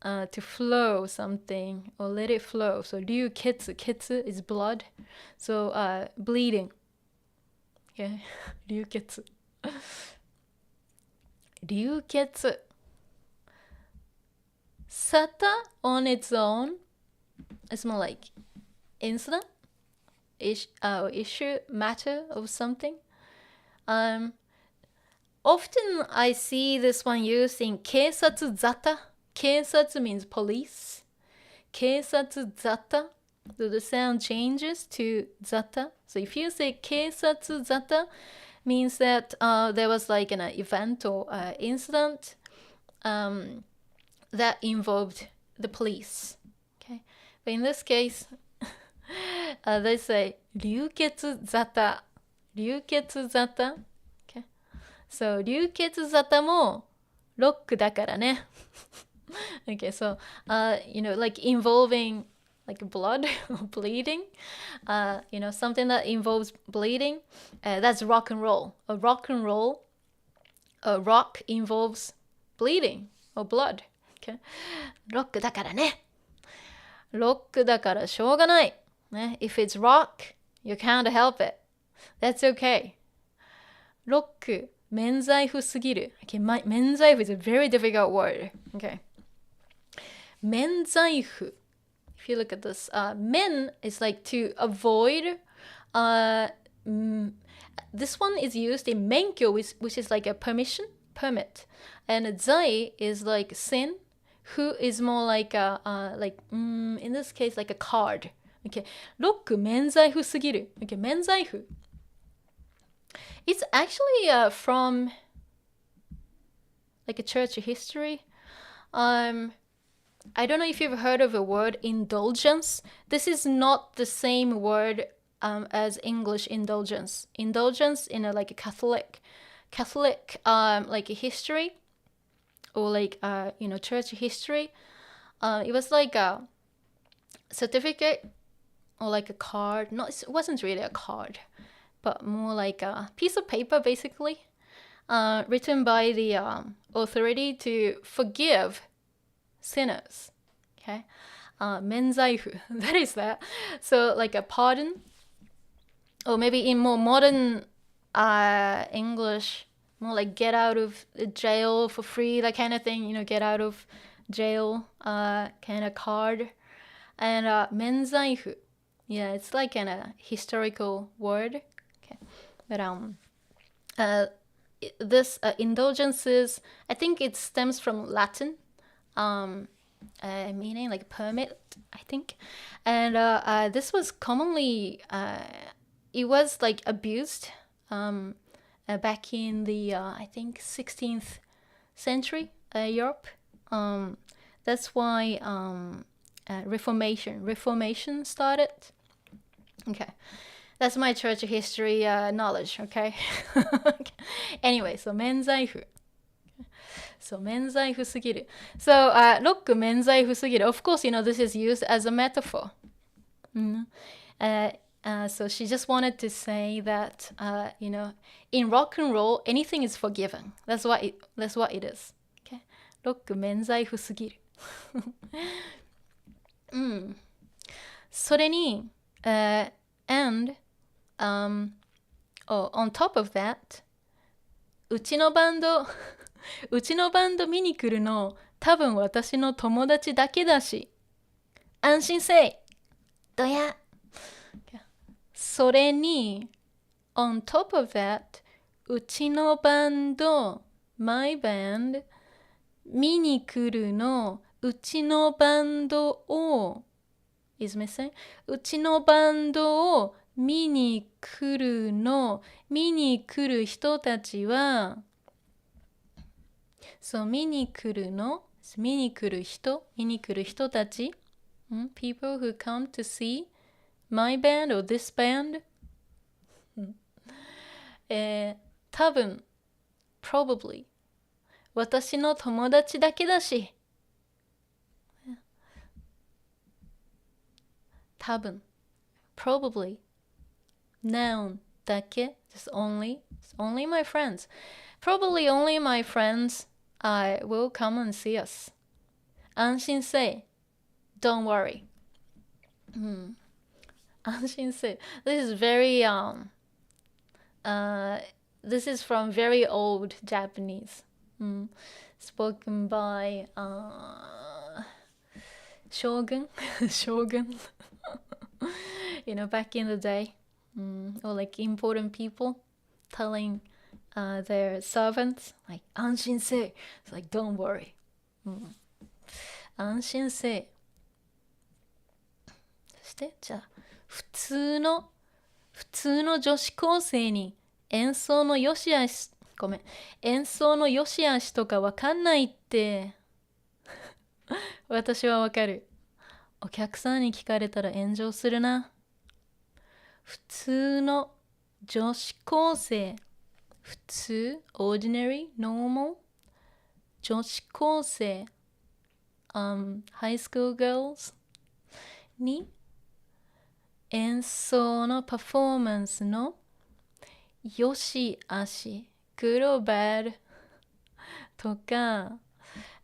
to flow something or let it flow. So 流血, 血 is blood. So bleeding. Okay, 流血. 流血. Sata on its own is more like incident, issue, matter of something. Often I see this one used in 警察沙汰. 警察 means police. 警察沙汰. So the sound changes to zata. So if you say 警察沙汰, means that there was like an event or incident that involved the police. Okay, but in this case, they say 流血沙汰. 流血沙汰. Okay, so 流血沙汰もロックだからね. Okay, so like involving like blood or bleeding, something that involves bleeding, that's rock and roll. A rock involves bleeding or blood. Okay, ロックだからね. ロックだからしょうがない。ね、if it's rock, you can't help it. That's okay. ロック、免罪符すぎる。Okay, 免罪符 is a very difficult word. Okay. 免罪符. If you look at this, 免 is like to avoid. This one is used in 免許, which is like a permit. And 罪 is like sin. Who is more like in this case like a card. Okay. ロック免罪符すぎる. Okay, 免罪符. It's actually from like a church history. I don't know if you've heard of a word indulgence. This is not the same word as English indulgence. Indulgence in like a Catholic like a history or like church history. It was like a certificate or like a card. No, it wasn't really a card, but more like a piece of paper basically, written by the authority to forgive sinners. Okay, 免罪符. That is that. So like a pardon, or maybe in more modern English, more like get out of jail for free, that kind of thing. Get out of jail kind of card. And 免罪符. Yeah, it's like a historical word. Okay, but this indulgences, I think it stems from Latin. Meaning like permit, I think. And this was commonly, it was like abused back in the, I think, 16th century Europe. That's why Reformation started. Okay. That's my church history knowledge, okay? Anyway, so 免罪符. So 免罪符すぎる. So ロック免罪符すぎる. Of course, this is used as a metaphor. So she just wanted to say that, in rock and roll, anything is forgiven. That's what it is. Okay? ロック免罪符すぎる. それに、and on top of that, うちのバンド見に来るの多分私の友達だけだし、安心せい。どや。それに on top of that, うちのバンド my band 見に来るのうちのバンドを is missing うちのバンドを見に来る人たちはそう見に来る人たち、people who come to see my band or this band、多分 probably 私の友達だけだし、多分 probably noun だけ just only my friends, probably only my friends will come and see us. 安心せい don't worry. 安心せい This is very this is from very old Japanese. Spoken by shogun shogun back in the day, or like important people telling their servants like 安心せい It's like don't worry. 安心せい。そしてじゃあ普通の女子高生に演奏の良し悪しとかわかんないって私はわかる。お客さんに聞かれたら炎上するな。普通の女子高生、普通 ordinary normal 女子高生、high school girls に演奏のパフォーマンスのよしあし、good or bad とか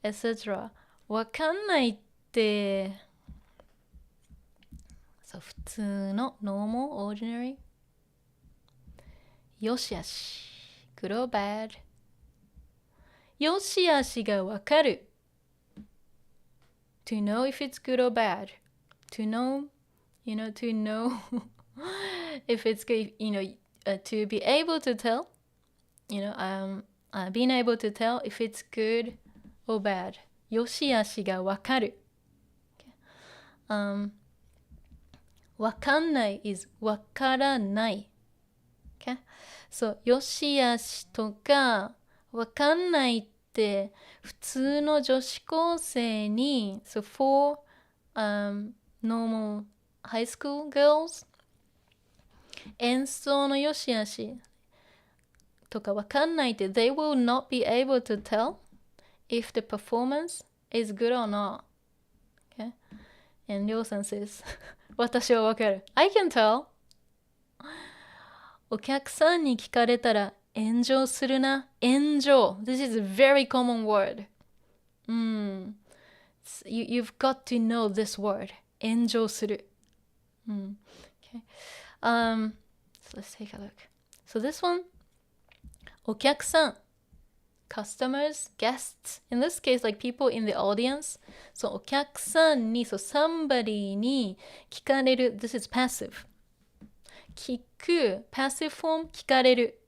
etc. わかんないってそう普通の normal, ordinary よしあし good or bad よしあしがわかる to know if it's good or bad to know to know if it's good, to be able to tell, being able to tell if it's good or bad. よしあしがわかる。わかんない is わからない。Okay? So, よしあしとかわかんないって普通の女子高生に so for normal high school girls 演奏の良し悪しとかわかんないって they will not be able to tell if the performance is good or not. Okay? And りょうさん says 私はわかる I can tell お客さんに聞かれたら炎上するな炎上 This is a very common word. You've got to know this word 炎上するOkay. So let's take a look. So this one, お客さん customers, guests. In this case, like people in the audience. So お客さんに so somebody に聞かれる This is passive. 聞く passive form 聞かれる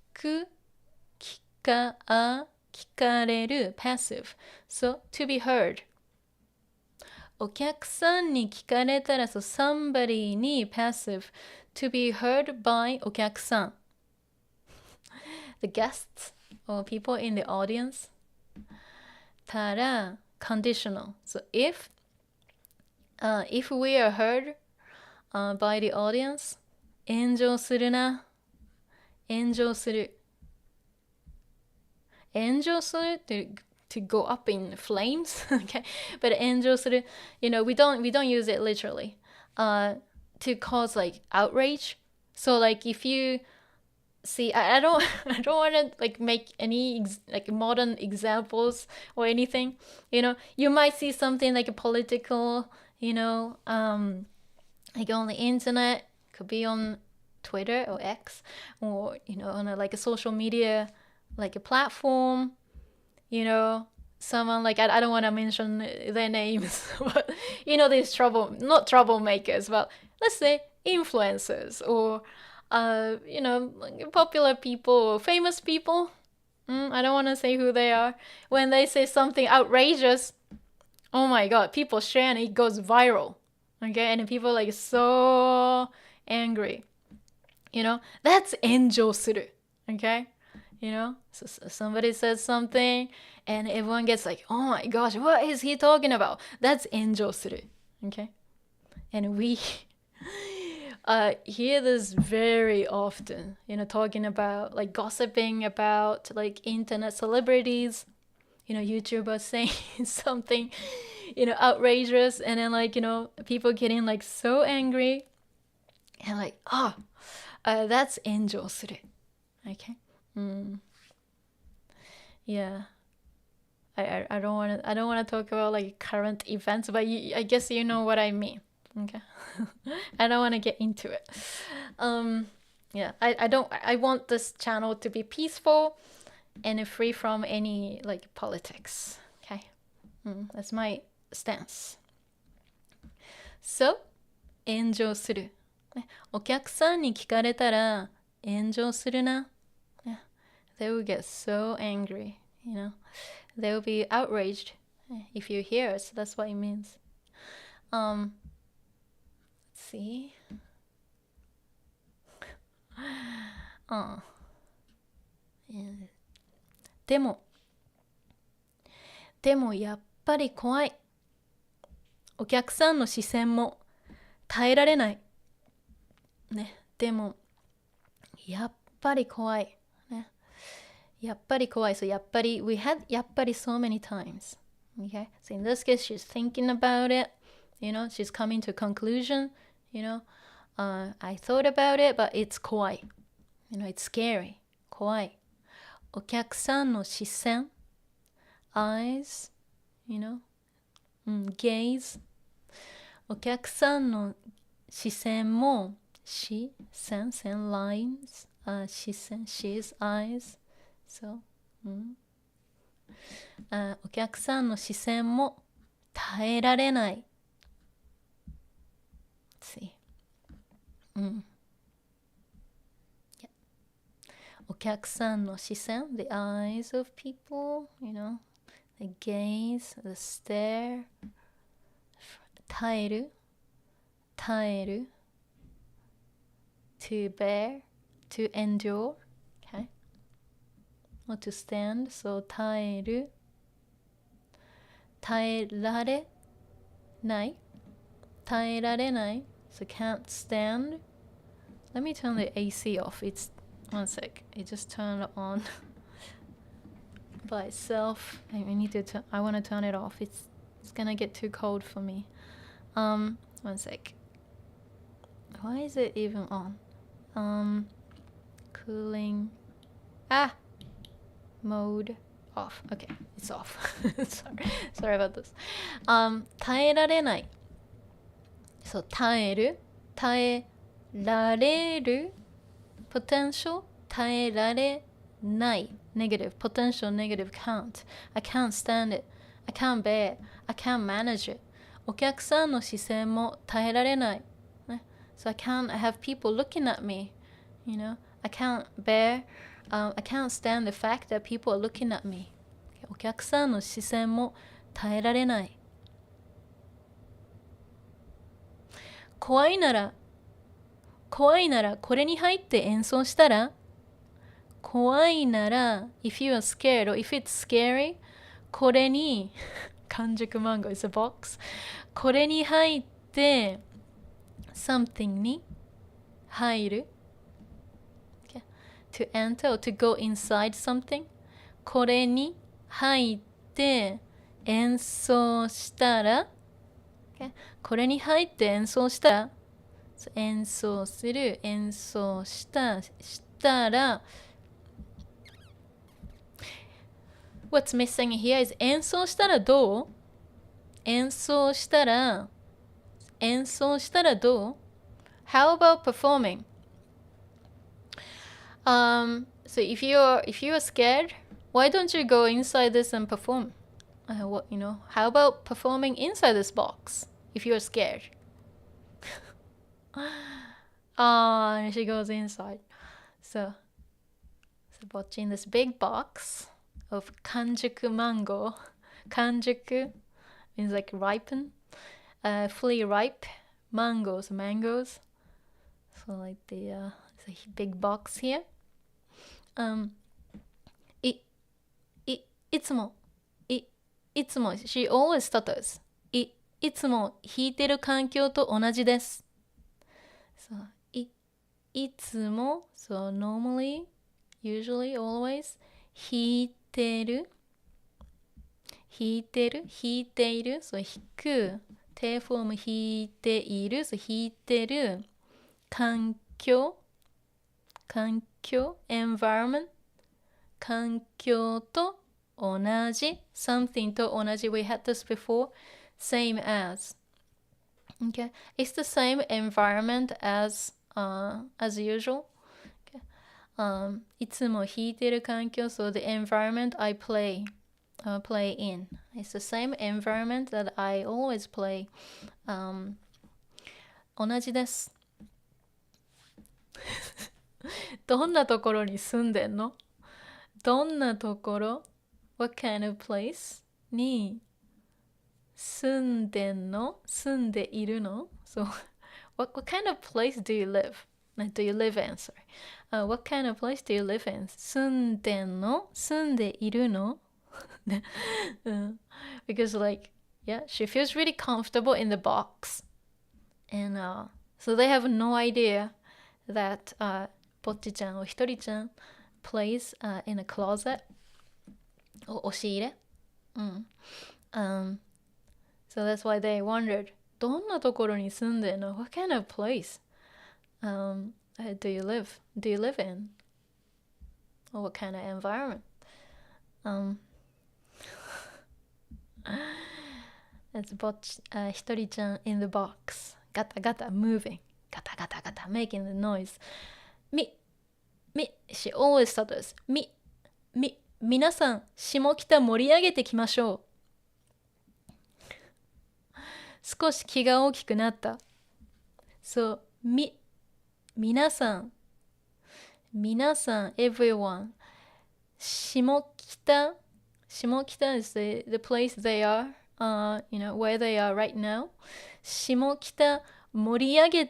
聞かれる passive. So to be heard.お客さんに聞かれたら so somebody に passive to be heard by お客さん the guests or people in the audience たら conditional so if we are heard by the audience 炎上するな炎上するってto go up in flames, okay? But 炎上する, we don't use it literally, to cause like outrage. So like if you see, I don't want to like make any like modern examples or anything. You might see something like a political, like on the internet, could be on Twitter or X, or on like a social media, like a platform. Someone like I don't want to mention their names, but these not troublemakers, but let's say influencers or like popular people or famous people. I don't want to say who they are. When they say something outrageous, oh my god, people share and it goes viral. Okay, and people like so angry. That's 炎上する. Okay. So somebody says something and everyone gets like, oh my gosh, what is he talking about? That's 炎上する. Okay? And we hear this very often, talking about like gossiping about like internet celebrities, YouTubers saying something, outrageous, and then like, people getting like so angry and like, that's 炎上する. Okay? Yeah. I don't want to talk about like current events, but I guess you know what I mean. Okay. I don't want to get into it. Yeah, I want this channel to be peaceful and free from any like politics. Okay. That's my stance. So, 炎上する。お客さんに聞かれたら炎上するな。They will get so angry, you know. They will be outraged if you hear us. That's what it means. Let's see. Yeah. でもやっぱり怖い。お客さんの視線も耐えられない。ね、でもやっぱり怖い。ね、やっぱり怖い。So やっぱり we had やっぱり so many times. Okay? So in this case, she's thinking about it. You know, she's coming to a conclusion. You know, I thought about it, but it's 怖い。You know, it's scary. 怖い。お客さんの視線 eyes, you know, gaze. お客さんの視線も視線 lines, 視線 she's eyes. So, お客さんの視線も耐えられない。Let's see. お客さんの視線 the eyes of people, you know, the gaze, the stare. 耐える to bear, to endure, okay, or to stand. So 耐える耐えられない so can't stand. Let me turn the AC off. It's one sec, it just turned on by itself. I want to turn it off. It's gonna get too cold for me. One sec. Why is it even on? Cooling. Mode off. Okay, it's off. Sorry about this. 耐えられない。そう、耐えられる potential 耐えられない negative potential negative can't. I can't stand it. I can't bear. I can't manage it. お客さんの視線も耐えられない。ね、So I have people looking at me. You know, I can't bear, I can't stand the fact that people are looking at me. お客さんの視線も耐えられない。怖いならこれに入って演奏したら怖いなら if you are scared or if it's scary これに完熟マンゴー is a box これに入って something に入る、okay. to enter or to go inside something これに入って演奏したら、okay. これに入って演奏したら演奏する演奏したら What's missing here is 演奏したらどう演奏したらどう How about performing? So if you're scared, why don't you go inside this and perform? How about performing inside this box if you're scared? And she goes inside. So Bocchi in this big box of kanjuku mango. Kanjuku means like ripen, fully ripe mangoes. So like it's a big box here. いつも she always stutters. いつも弾いてる環境と同じです。So いつも so normally, usually, always 弾いている so 弾く低フォーム弾いている so 弾いてる環境 environment 環境と同じ something と同じ we had this before same as okay it's the same environment as usual okay. いつも弾いてる環境 so the environment I play in it's the same environment that I always play、同じですどんなところに住んでんのどんなところ What kind of place に住んでんの住んでいるの So, what kind of place do you live? Do you live in? What kind of place do you live in? 住んでんの住んでいるのBecause like, yeah, she feels really comfortable in the box. And so they have no idea that Bocchi-chan or Hitori-chan plays in a closet or 押し入れ So that's why they wondered どんなところに住んでんの What kind of place do you live in? Or what kind of environment? That's Hitori-chan in the box. Gata gata moving. Gata gata gata making the noise. She always stutters. 皆さん、下北盛り上げてきましょう。少し気が大きくなった。そう、皆さん、everyone。下北 is the place they are, where they are right now. 下北盛り上げ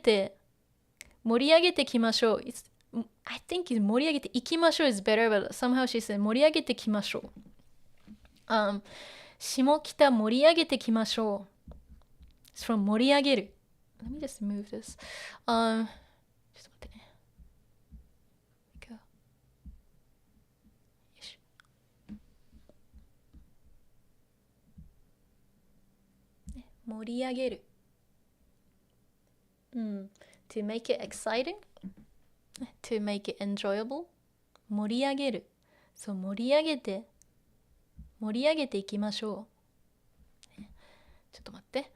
てきましょう。I think 盛り上げていきましょう is better, but somehow she said 盛り上げてきましょう。下北盛り上げてきましょう。It's from 盛り上げる。Let me just move this. ちょっと待ってね。よいしょ。盛り上げる。To make it exciting.To make it enjoyable 盛り上げるそう盛り上げていきましょうちょっと待って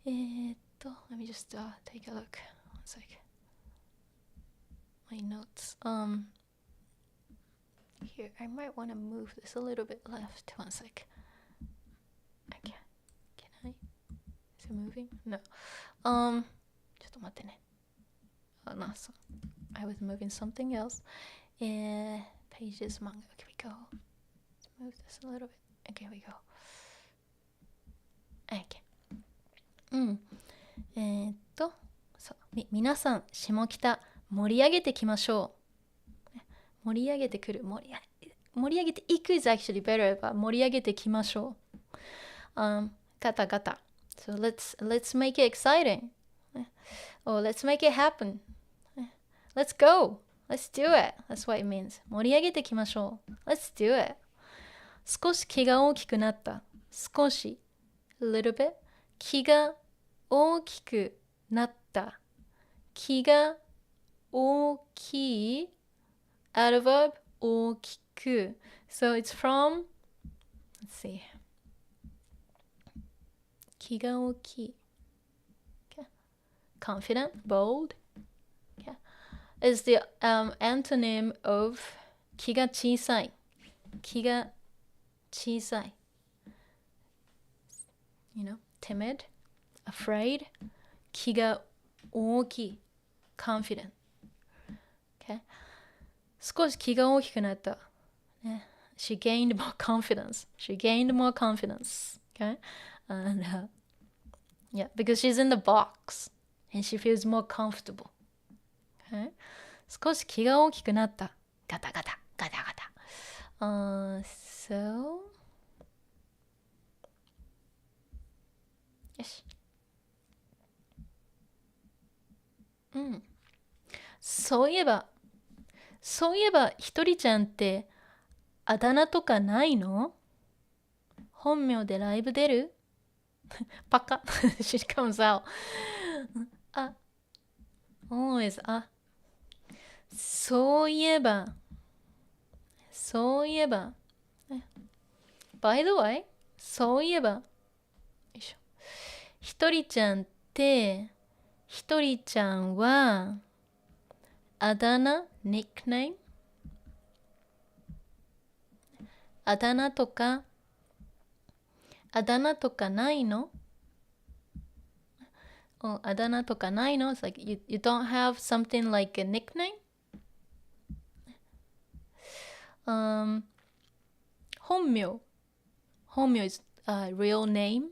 let me just take a look one sec my notes here I might want to move this a little bit left one sec okay can I is it moving no ちょっと待ってねno, so I was moving something else. Pages manga. Okay, we go. Let's move this a little bit. Okay, we go. Okay. そう皆さん下北盛り上げてきましょう。盛り上げてくる盛り上げていく is actually better, but 盛り上げてきましょう。ガタガタ。So let's make it exciting. Or let's make it happen.Let's go. Let's do it. That's what it means. 盛り上げていきましょう。Let's do it. 少し気が大きくなった。少し。A little bit. 気が大きくなった。気が大きい。Adverb 大きく。So it's from, let's see. 気が大きい。Okay. Confident, bold.is the antonym of 気が小さい。気が小さい。timid, afraid, 気が大きい。confident. Okay? 少し気が大きくなった。ね、she gained more confidence. Okay? And, yeah, because she's in the box and she feels more comfortable.Okay? 少し気が大きくなった。ガタガタ。So よし。そういえばひとりちゃんってあだ名とかないの？本名でライブ出る？パカ。She comes out. always そういえば by the way, そういえば、よいしょ。ひとりちゃんって、ひとりちゃんは、あだ名 nickname あだ名とかないの？あだ名とかないの？ It's like you don't have something like a nickname? 本名 is a real name.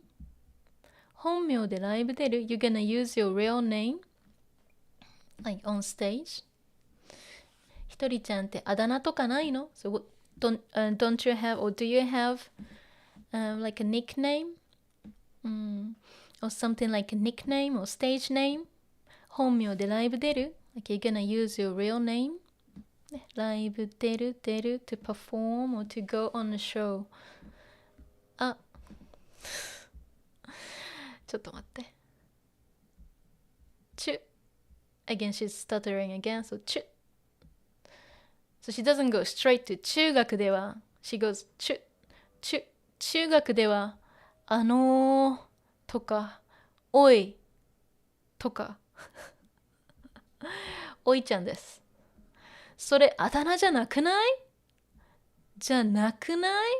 本名でライブ出る？ You're gonna use your real name like on stage? ひとりちゃんってあだ名とかないの？ So don't you have or do you have like a nickname? Or something like a nickname or stage name? 本名でライブ出る？ Like you're gonna use your real name? ライブ出る to perform or to go on a show. あ、ちょっと待って。Again, she's stuttering again. So So she doesn't go straight to 中学では she goes 中学ではとかおいとかおいちゃんです。それあだ名じゃなくない？じゃなくない？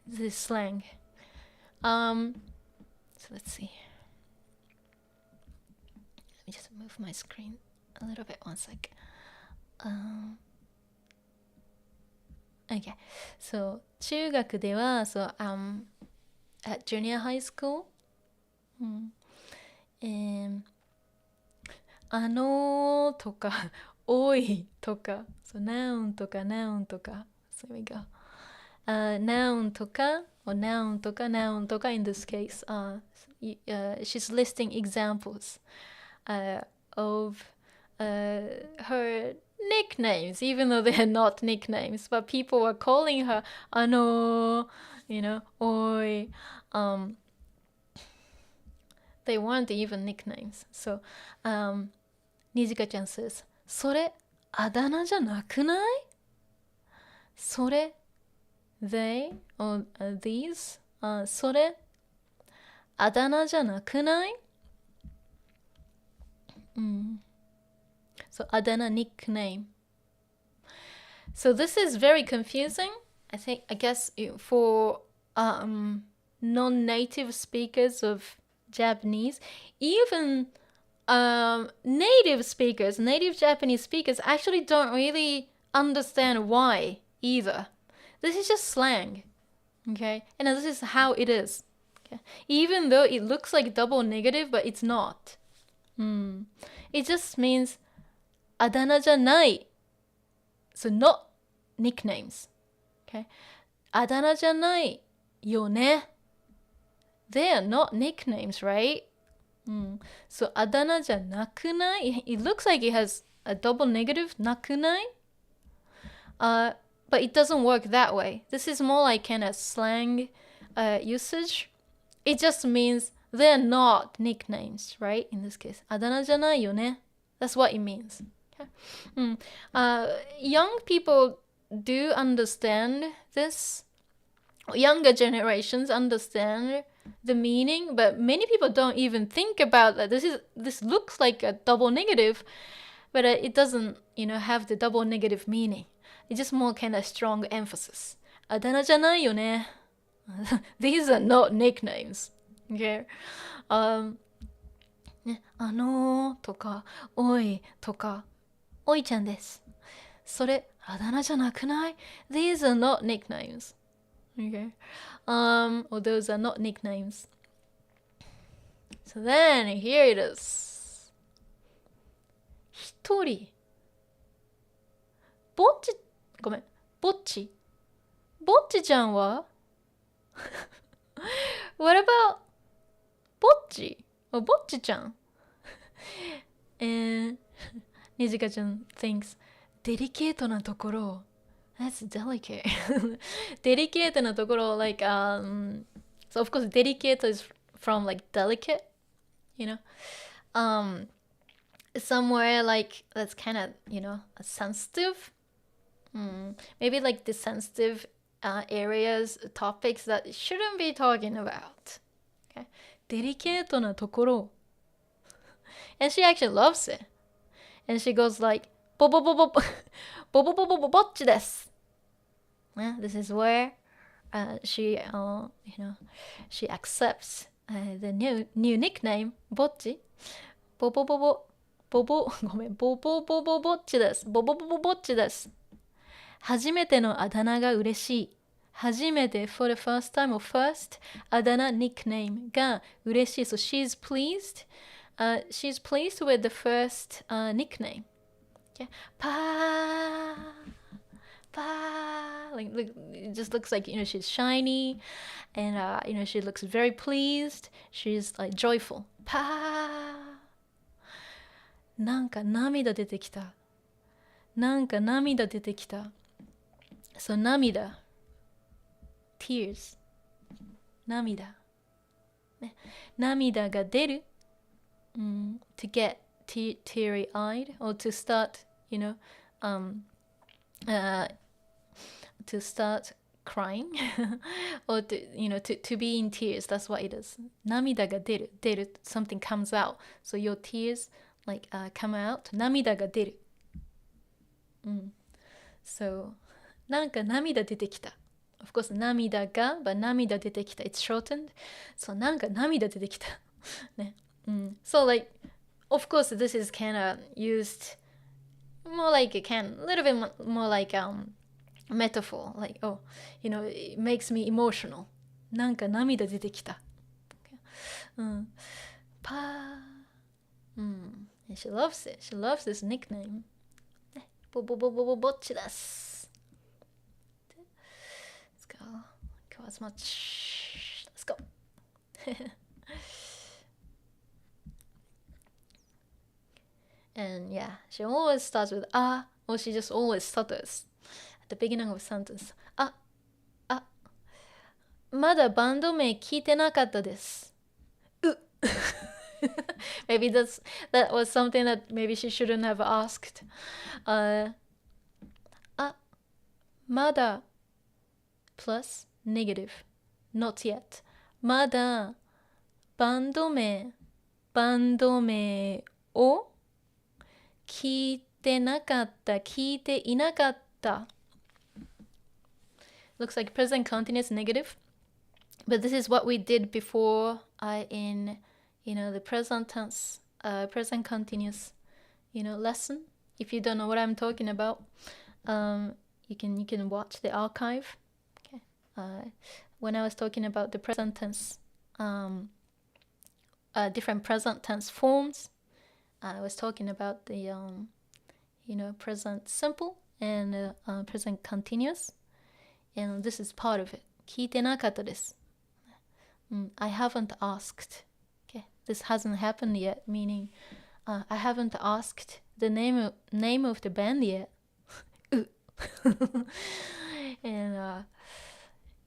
This slang. So let's see. Let me just move my screen a little bit. One sec. Okay. So 中学では So at junior high school. とかおいとか So noun とか noun とか So here we go. Noun とか or noun とか noun とか in this case. She's listing examples of her nicknames, even though they're not nicknames, but people were calling her oi. They weren't even nicknames. So, Nijika-chan says, それあだ名じゃなくない？それ they or these それあだ名じゃなくない？So あだ名 nickname. So this is very confusing. I guess for non-native speakers of Japanese, even native Japanese speakers actually don't really understand why either. This is just slang, okay? And this is how it is. Okay? Even though it looks like double negative, but it's not. It just means あだ名じゃない. So not nicknames. Okay? あだ名じゃないよね. They are not nicknames, right? So あだ名じゃなくない? It looks like it has a double negative, なくない? But it doesn't work that way. This is more like kind of slang usage. It just means they're not nicknames, right? In this case, あだ名じゃないよね. That's what it means. Okay? Young people do understand this. Younger generations understand the meaning, but many people don't even think about that. This looks like a double negative, but it doesn't, have the double negative meaning. It's just more kind of strong emphasis. あだ名じゃないよね. These are not nicknames. Okay? とか、おいとか、おいちゃんです。それ、あだ名じゃなくない? These are not nicknames. Okay? Or those are not nicknames. So then, here it is. 一人。ぼっちちゃんはWhat about ぼっちちゃんNijika-chan thinks デリケートなところ That's delicate. デリケートなところ like so of course delicate is from like delicate, somewhere like that's kind of sensitive. Maybe like the sensitive areas, topics that shouldn't be talking about. Okay? デリケートなところ。And she actually loves it. And she goes like, ボボボボボ、ボボボボボボッチです。This is where she accepts the new nickname, ボッチ。ボボボボ、ボボ、ごめん、ボボボボボッチです。ボボボボボッチです。初めてのあだ名が嬉しい。初めて for the first time or first あだ名 nickname が嬉しい。So she's pleased. She's pleased with the first nickname. Okay. Pa, pa. Like, look, it just looks like she's shiny, and she looks very pleased. She's like joyful. Pa. なんか涙出てきた。なんか涙出てきた。So 涙。tears 涙、ね、涙が出る、to get teary-eyed or to start to start crying or to be in tears. That's what it is. 涙が出る something comes out, so your tears like come out. 涙が出る、so なんか涙出てきた。Of course, 涙が、but 涙出てきた。It's shortened. So, なんか涙出てきた。ね。So, like, of course, this is kind of used more like a little bit more like metaphor. Like, it makes me emotional. なんか涙出てきた。パー。And she loves it. She loves this nickname. ね。ボボボボボボッチです。Go as much. Let's go. And yeah, she always starts with or she just always stutters at the beginning of a sentence. まだバンド名聞いてなかったです。Maybe that was something that maybe she shouldn't have asked. まだ plus negative, not yet. まだバンド名を聞いていなかった。Looks like present continuous negative, but this is what we did before in the present tense, present continuous lesson. If you don't know what I'm talking about, you can watch the archive. When I was talking about the present tense, different present tense forms, I was talking about the present simple and present continuous, and this is part of it. 聞いてなかったです。I haven't asked. Okay, this hasn't happened yet, meaning I haven't asked the name of the band yet.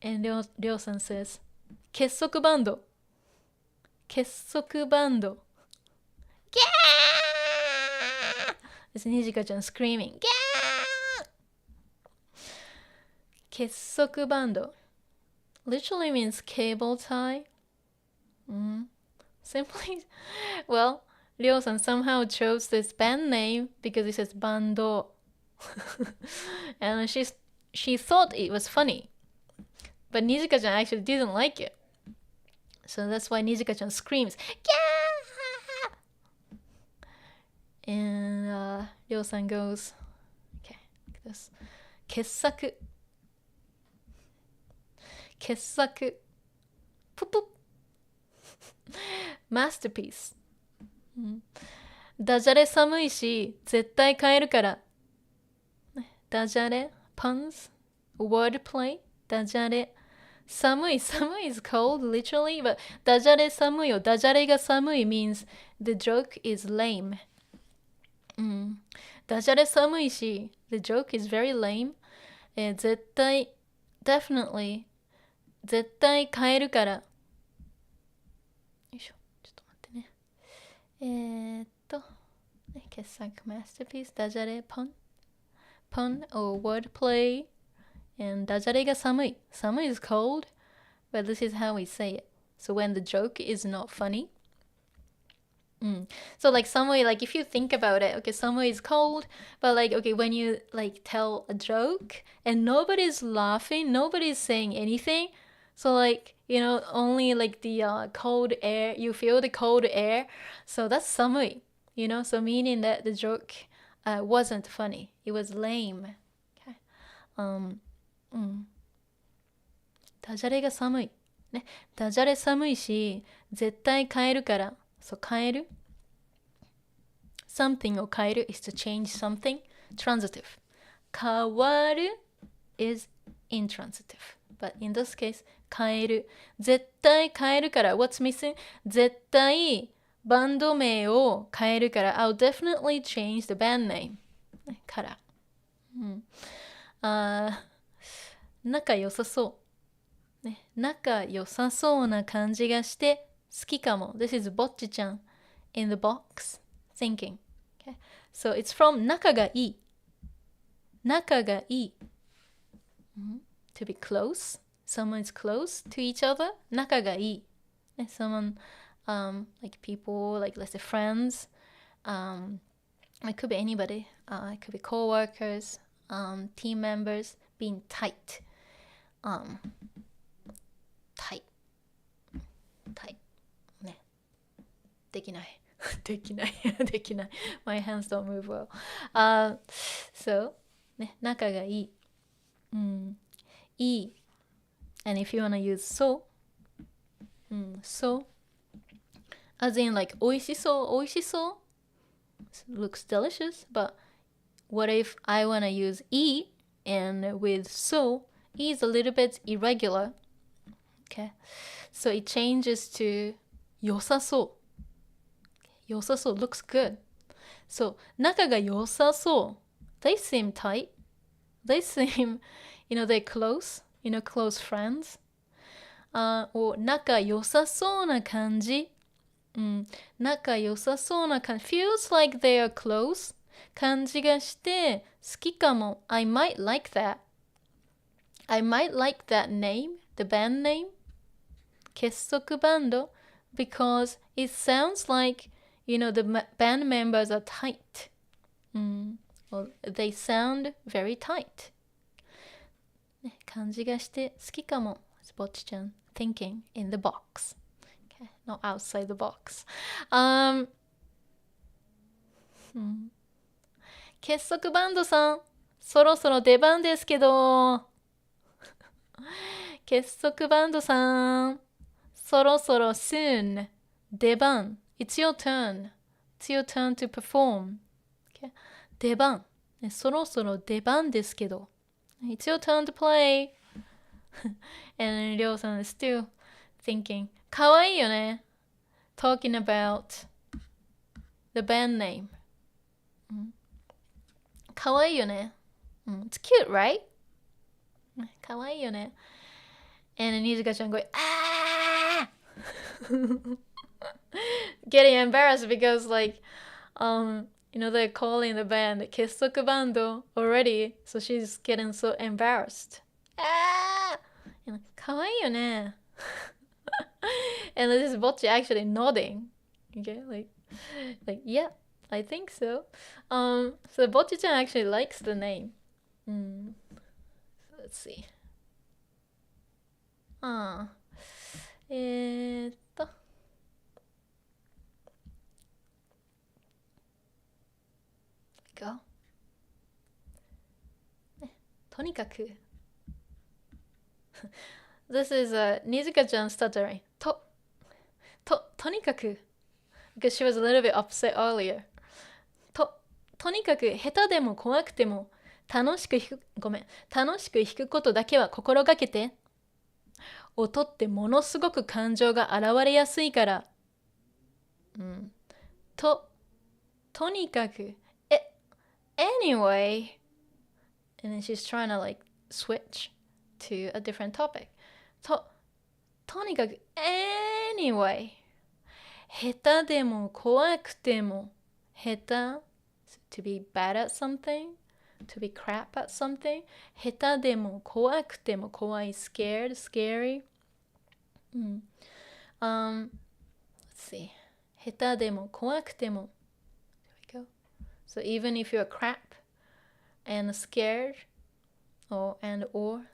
And Ryo-san says, 結束バンド。結束バンド。It's Nijika-chan screaming. 結束バンド literally means cable tie. Simply, well, Ryo-san somehow chose this band name because it says bando. And she thought it was funny. But Nijika-chan actually didn't like it. So that's why Nijika-chan screams, Gah! And Ryo-san goes, okay, like this. 傑作 傑作 ポポ masterpiece、ダジャレ寒いし絶対買えるからダジャレ puns wordplay ダジャレ寒い is cold literally, but ダジャレ寒いよダジャレが寒い means the joke is lame、ダジャレ寒いし the joke is very lame、絶対 definitely 絶対買えるからよいしょちょっと待ってね傑作 masterpiece ダジャレ pun or wordplay And ダジャレが寒い。寒 is cold, but this is how we say it. So when the joke is not funny. So like summer, like if you think about it, okay, summer is cold, but like okay, when you like tell a joke and nobody's laughing, nobody's saying anything, so like only like the cold air, you feel the cold air, so that's summer, so meaning that the joke wasn't funny, it was lame. Okay. ダジャレが寒いね、ダジャレ寒いし絶対変えるから、そう変える something を変える is to change something. Transitive 変わる is intransitive, but in this case 変える、絶対変えるから what's missing? 絶対バンド名を変えるから I'll definitely change the band name から、仲良さそうね、仲良さそうな感じがして好きかも。This is Bocchiちゃん in the box thinking. Okay? So it's from 仲がいい。仲がいい。To be close. Someone is close to each other. 仲がいい。ね、someone, like people, like let's say friends. It could be anybody. It could be co-workers, team members, being tight. tight ね、できないできないできない My hands don't move well. So ね、仲がいい、いい and if you wanna use so, so as in like おいしそうおいしそう looks delicious, but what if I wanna use e and with so e is a little bit irregular.Okay. So it changes to 良さそう。良さそう looks good. So 仲が良さそう。They seem tight. They seem, they're close. Close friends. お仲良さそうな感じ。仲良さそうな感じ。Feels like they are close. 感じがして好きかも。I might like that. I might like that name, the band name. 結束バンド because it sounds like the band members are tight. Well, they sound very tight. ね、感じがして好きかも。Bocchiちゃん thinking in the box. Okay, not outside the box. 結束バンドさん、そろそろ出番ですけど。結束バンドさん。そろそろ soon 出番 It's your turn. It's your turn to perform. Okay? 出番、ね、そろそろ出番ですけど It's your turn to play. And りょうさん is still thinking かわいいよね Talking about the band name. かわいいよね、It's cute, right? かわいいよね And Nijika ちゃんgoing getting embarrassed because like they're calling the band Kessoku Band already, so she's getting so embarrassed. かわいいよねAnd this is Bocchi actually nodding. Okay, like yeah, I think so. So Bocchi-chan actually likes the name. So let's see. go. とにかくThis is Nijika-chan stuttering. とにかく because she was a little bit upset earlier. とにかく下手でも怖くても楽しく弾くことだけは心がけて。音ってものすごく感情が現れやすいから。とにかくanyway. And then she's trying to like switch to a different topic. とにかく anyway. 下手でも怖くても下手 to be bad at something to be crap at something. 下手でも怖くても怖い scared, scary. Let's see. 下手でも怖くても There we go. So even if you're crap and scared or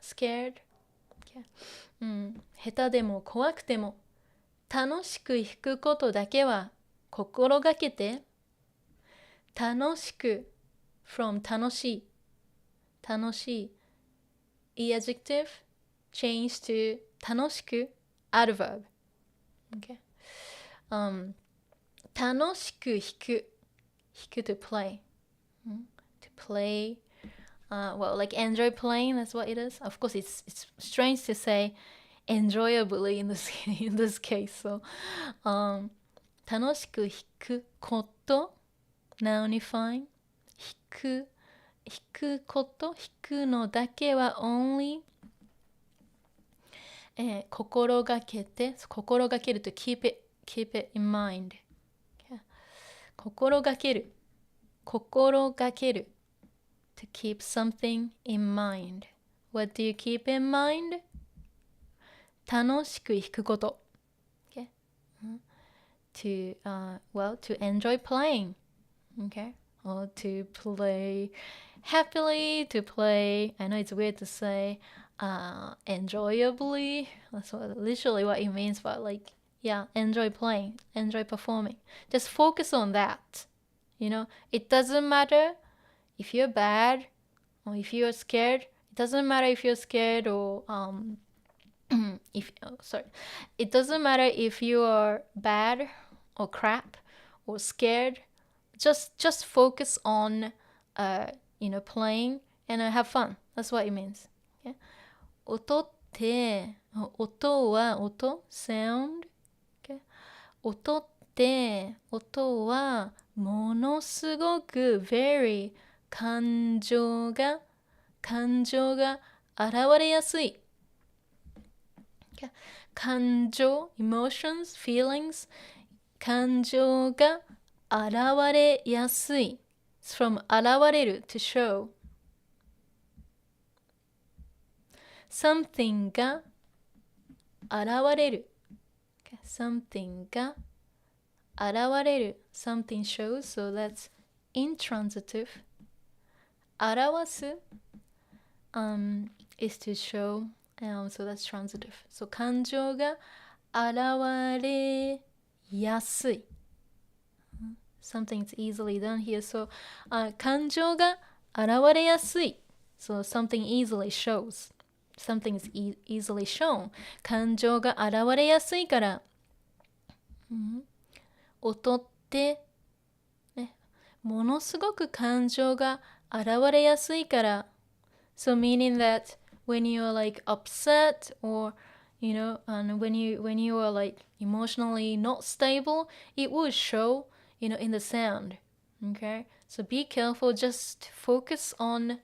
scared. Okay. 下手でも怖くても楽しく弾くことだけは心がけて。楽しく from 楽しい。楽しい adjective change to 楽しく adverb. Okay. 楽しく弾く to play. To play. Well, like enjoy playing, that's what it is. Of course, it's strange to say enjoyably in this case. So, 楽しく弾くこと、nounifying 弾くこと弾くのだけは only、心がけると keep it in mind、心がける to keep something in mind. What do you keep in mind? 楽しく弾くこと、to enjoy playing, okay, or to play happily, to play. I know it's weird to say enjoyably. That's literally what it means, but like, yeah, enjoy playing, enjoy performing. Just focus on that. It doesn't matter if you're bad or if you're scared. It doesn't matter if you're scared or it doesn't matter if you are bad or crap or scared. Just focus on playing and have fun. That's what it means. Okay? 音ってsound. Okay? 音はものすごく very 感情が現れやすい。感情 emotions, feelings 感情が現れやすい It's from 現れる to show something が現れる something が現れる something shows, so that's intransitive 表す、is to show, so that's transitive. So 感情が現れやすい something is easily done here. So 感情が現れやすい so something easily shows, something is easily shown. 感情が現れやすいから、音って、ね、ものすごく感情が現れやすいから so meaning that when you're like upset or and when you are like emotionally not stable, it will show in the sound. Okay, so be careful, just focus on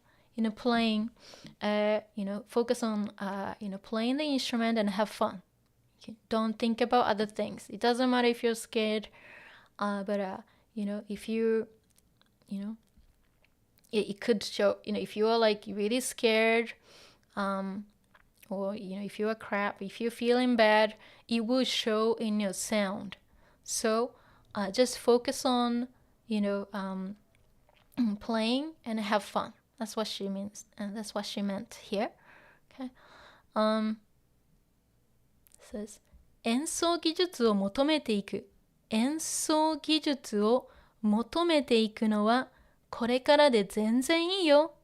playing focus on playing the instrument and have fun. Okay? Don't think about other things. It doesn't matter if you're scared, but if you it could show if you are like really scared, or if you are crap, if you're feeling bad, it will show in your sound. So just focus on playing and have fun. That's what she means, and that's what she meant here. Okay. Says 演奏技術を求めていく。演奏技術を求めていくのはこれからで全然いいよ。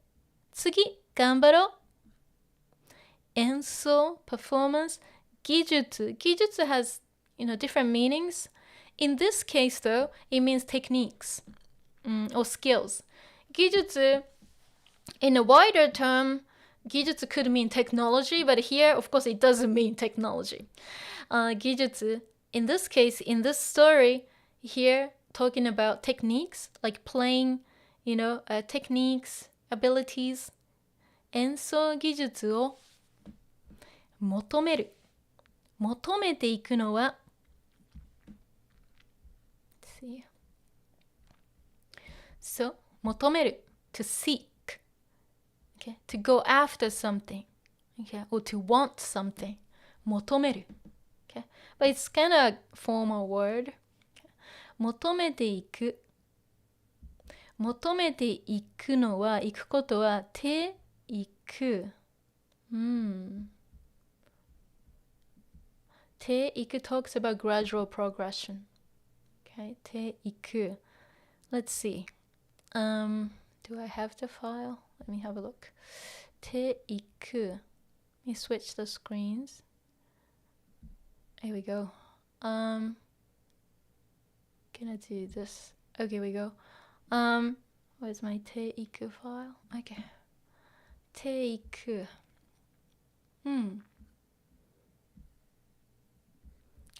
次頑張ろう。演奏 performance 技術 has different meanings. In this case though, it means techniques or skills. 技術 in a wider term, 技術 could mean technology, but here of course it doesn't mean technology. 技術 in this case, in this story here, talking about techniques like playing, techniques, abilities. 演奏技術を求める。求めていくのは So, 求める to seek Okay? To go after something. Okay? Or to want something. 求める。Okay? But it's kind of a formal word. 求めていく。求めていくのは、行くことは、ていく。ていく talks about gradual progression. Okay, ていく. Let's see. Do I have the file? Let me have a look. ていく. Let me switch the screens. Here we go. Can I do this? Okay, we go. Where's my ていく file? Okay. ていく.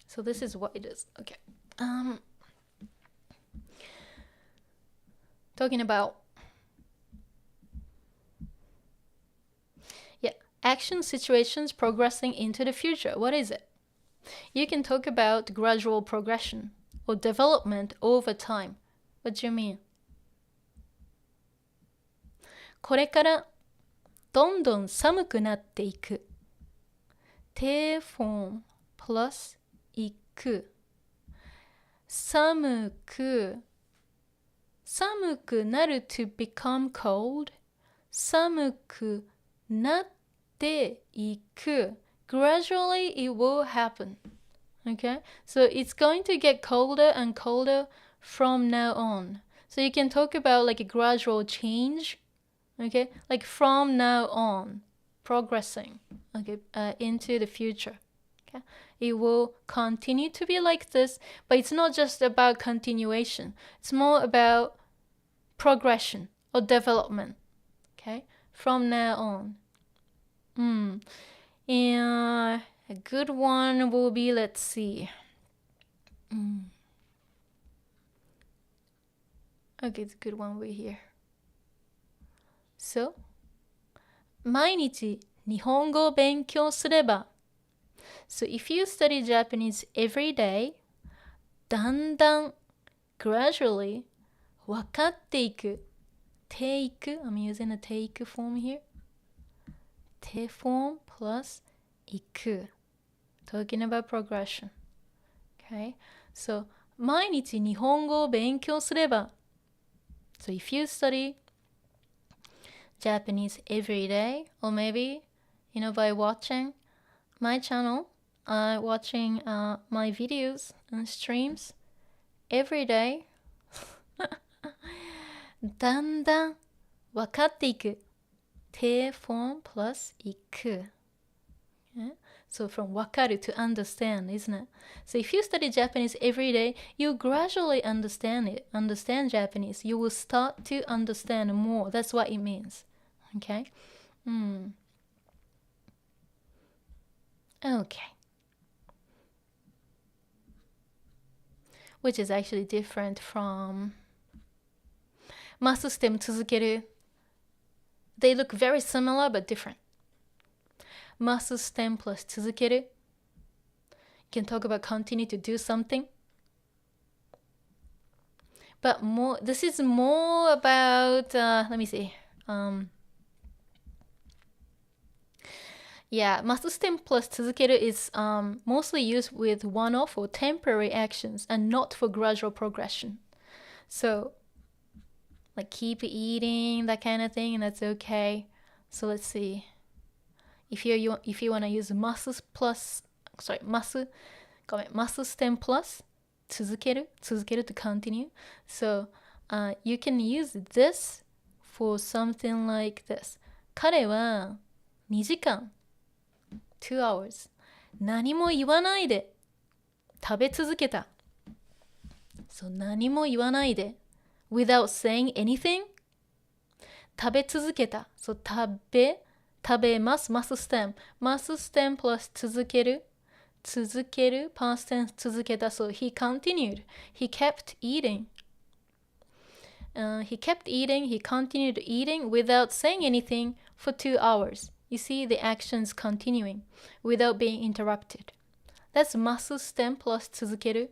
So this is what it is. Okay. Talking about action situations progressing into the future. What is it? You can talk about gradual progression or development over time. What do you mean? これからどんどん寒くなっていく。て form plus いく。寒くなる to become cold. 寒くなっていく. Gradually it will happen. Okay? So it's going to get colder and colder from now on. So you can talk about like a gradual change. Okay? Like from now on. Progressing. Okay? Into the future. Okay? It will continue to be like this, but it's not just about continuation. It's more about progression or development. Okay? From now on. And a good one will be, let's see. Okay, it's a good one over here. So, 毎日日本語を勉強すれば So if you study Japanese every day, だんだん gradually 分かっていく take, I'm using a take form here. Te form plus いく talking about progression. Okay? So 毎日日本語を勉強すれば So if you study Japanese every day, or maybe, by watching my channel, watching my videos and streams every day, だんだん分かっていく te form plus いく So from 分かる to understand, isn't it? So if you study Japanese every day, you gradually understand Japanese. You will start to understand more. That's what it means. Okay? Okay. Which is actually different from マスステム続ける They look very similar but different. マスステム plus 続ける You can talk about continue to do something. But this is more about, let me see. Master stem plus 続ける is mostly used with one-off or temporary actions and not for gradual progression. So, like keep eating, that kind of thing, and that's okay. So let's see. If you want to use master stem plus 続ける to continue. So, you can use this for something like this. 彼は2時間2 hours 何も言わないで食べ続けた So 何も言わないで without saying anything 食べ続けた So 食べます must stem plus 続ける past tense 続けた So he continued he kept eating he continued eating without saying anything for 2 hours. You see the actions continuing without being interrupted. That's masu stem plus 続ける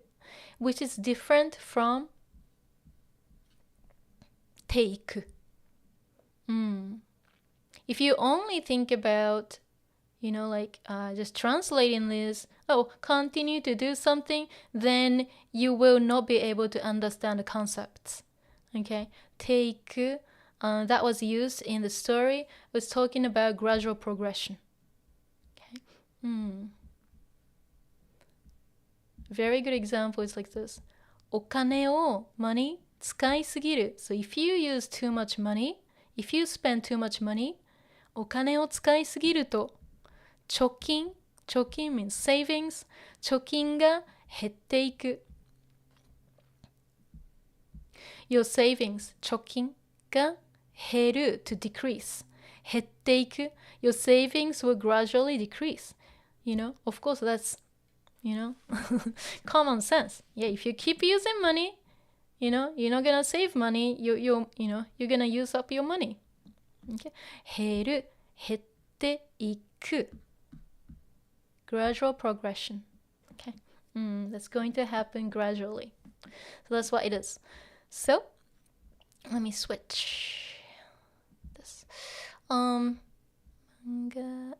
which is different from take. You if you only think about, just translating this, continue to do something, then you will not be able to understand the concepts. Okay, take, that was used in the story, was talking about gradual progression. Okay. Very good example is like this. お金を money 使いすぎる. So if you use too much money, if you spend too much money, お金を使いすぎると貯金 means savings, 貯金が減っていく. Your savings 貯金が減る to decrease. 減っていく. Your savings will gradually decrease. Of course that's common sense. Yeah, if you keep using money, you're not gonna save money. You're gonna use up your money. Okay. 減る、減っていく. Gradual progression. Okay. That's going to happen gradually. So that's what it is. So let me switch this. Manga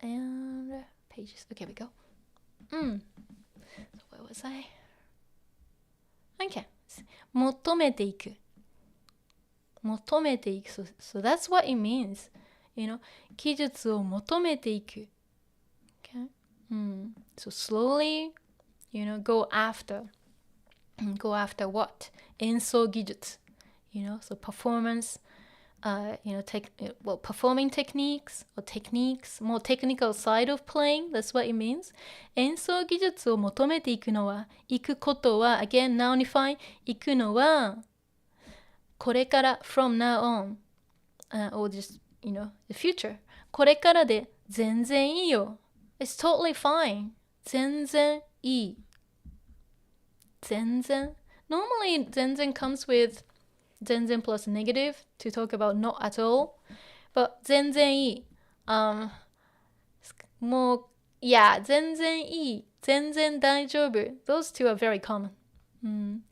and pages. Okay, we go. So where was I? Okay. 求めていく. 求めていく. So that's what it means. 技術を求めていく. Okay. So slowly, go after. Go after what? 演奏技術. So performance, performing techniques or techniques, more technical side of playing, that's what it means. 演奏技術を求めていくのは、行くことは、again, nounify, 行くのは、これから、from now on, or just, the future. これからで全然いいよ. It's totally fine. 全然いい. 全然. Normally, 全然 comes with 全然 plus negative to talk about not at all. But 全然いい. もう、yeah, 全然いい. 全然大丈夫. Those two are very common.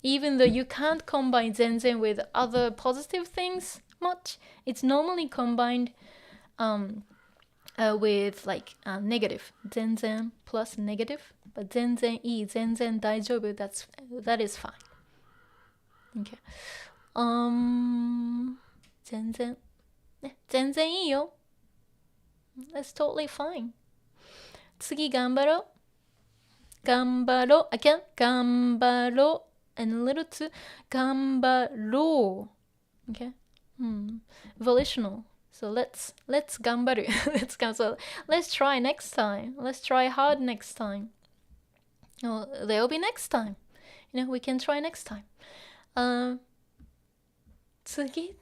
Even though you can't combine 全然 with other positive things much, it's normally combined with like negative. 全然 plus negative. But 全然いい, 全然大丈夫, that is fine. Okay. 全然いいよ. That's totally fine. 次頑張ろう. 頑張ろう. Again, 頑張ろう. And a little too, 頑張ろう. Okay. Volitional. So let's 頑張る. So let's try next time. Let's try hard next time. Oh, there'll be next time. We can try next time. 次